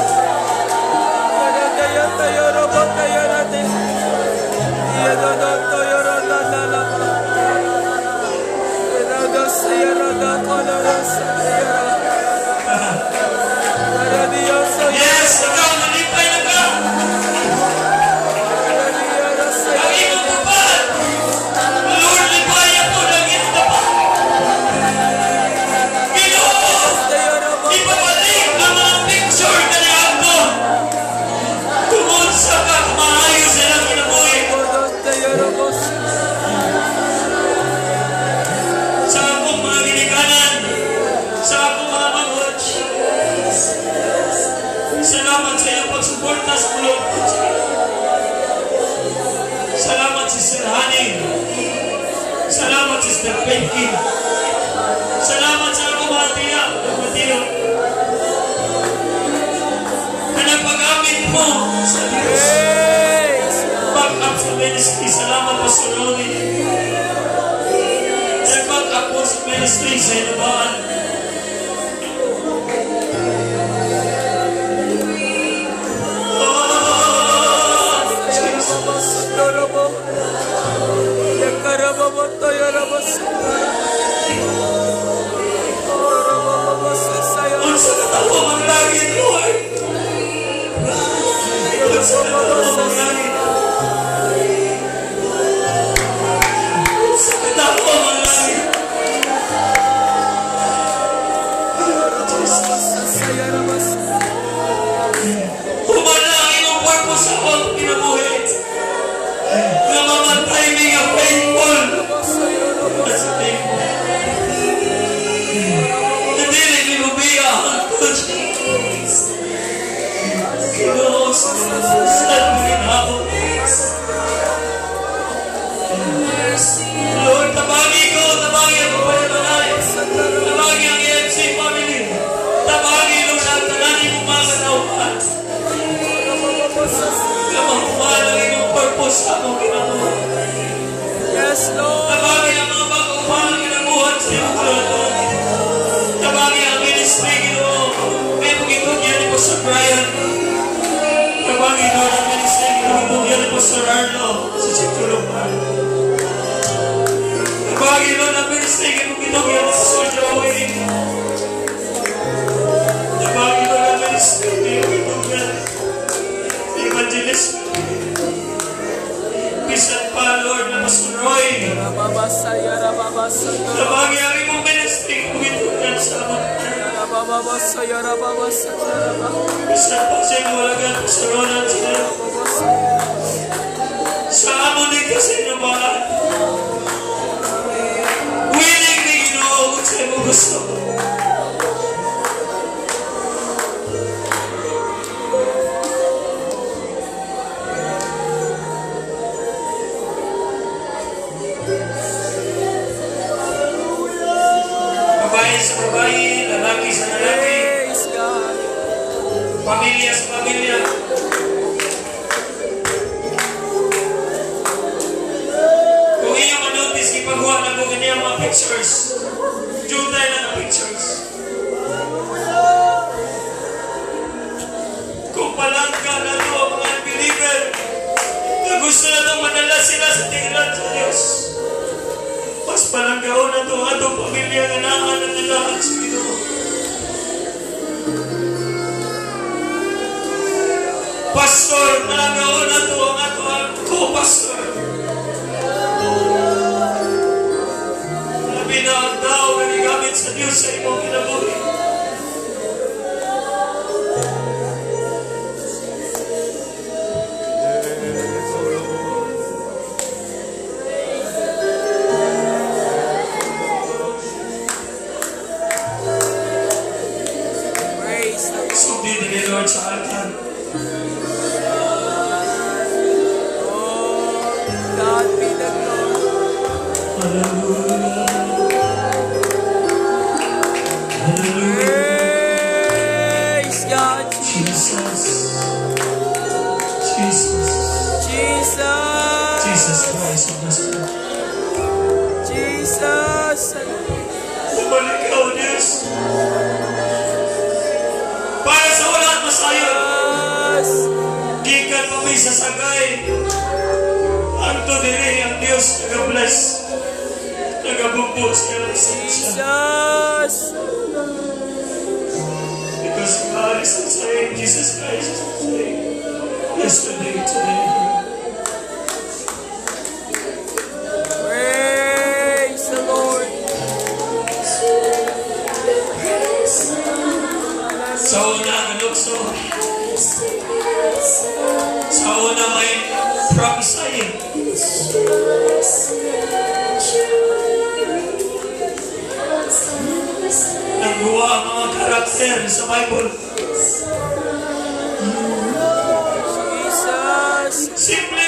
Yes, ikaw malipay na ka. Ang iyong kapal. Lord, lipay ako ng iyong kapal. Ginoo, ipabalik ang mga picture na niyan ko. Kumunsa ka, maayos na lang kinabuhi. Sa akong mga ginikanan, sa akong mga mag-watch. Salamat sa iyong pagsuporta sa ulo. Salamat si Sir Haning. Salamat si Sir Pinky. Salamat sa akong mga tiyak na matiyo. Na nagpag-amin mo sa Diyos. Back up sa ministry. Salamat po sa Ronnie. Nag-back up po sa ministry sa inabaan. Unsa na ako maglagi, Lord? Unsa na ako maglagi? Unsa na ako maglagi? Humana ang iyong purpose sa akong kinabuhi. Na mga timing ang painful. That's the thing. Hindi binubiya ang touch. Ginoo, saan mo ginao? Lord, tabagi ko, tabagi ang pagpapanay. Tabagi ang EFC family. Tabagi, Lord, ang tanani mo mga katauhan. Kamahuman ang iyong purpose sa akong kinabuhi.
Yes, Lord.
Tabagi ang mga pag-upan ang kinabuhan sa iyong kulatan. Tabagi ang ministry, Ginoo. May pagitugyan ni Pastor Brian. Tabagi, Lord, ang ministry, pagitugyan ni Pastor Arlo sa Chitulupan. Tabagi, Lord, ang ministry, pagitugyan ni Pastor Joey. Tabagi, Lord, ang ministry, pagitugyan ni Evangelist. Bisan pa, Lord, na Pastor Roy. Tabagi ang imong ministry, pagitugyan sa amon. Bisan pa sa imong walagan, Pastor Ronald, sa amon din kasi nabahan. Willing na Ginoo kung sa'yo mo gusto. Babae sa babae, lalaki sa lalaki,
Praise God.
pamilya sa pamilya. Kung inyong manotice, ipagawa na ko ganyan mga pictures. Jutay lang ang pictures. Kung palang na ito ang mga unbeliever na gusto na itong madala sila sa tingnan sa Diyos. Mas palanggaw na ito ang atong pamilya nga naan ang nalahat sa Ginoo. Pastor, palanggaw na ito ang atong co-pastor. Labi na ang tao na gigamit sa Diyos sa imong kinabuhi.
Praise the Lord.
Sugdi ni Lord sa altar.
God be the glory.
Hallelujah. Hallelujah.
Praise God.
Jesus. Jesus.
Jesus.
Jesus Christ of Nazareth.
Jesus.
Bumalik ka, O Diyos. Para sa wala at masayon.
Yes.
Gikan pa may sasagay. Anto diri ang Diyos nag-bless. Nag-abubos ka ng siya.
Jesus.
Because God is the same. Jesus Christ is the same. Yesterday, today.
Praise the Lord.
Sa una, ganukso. Sa una, may prophesying. Nagbuwa ang mga karakter sa Bible.
Jesus.
Simple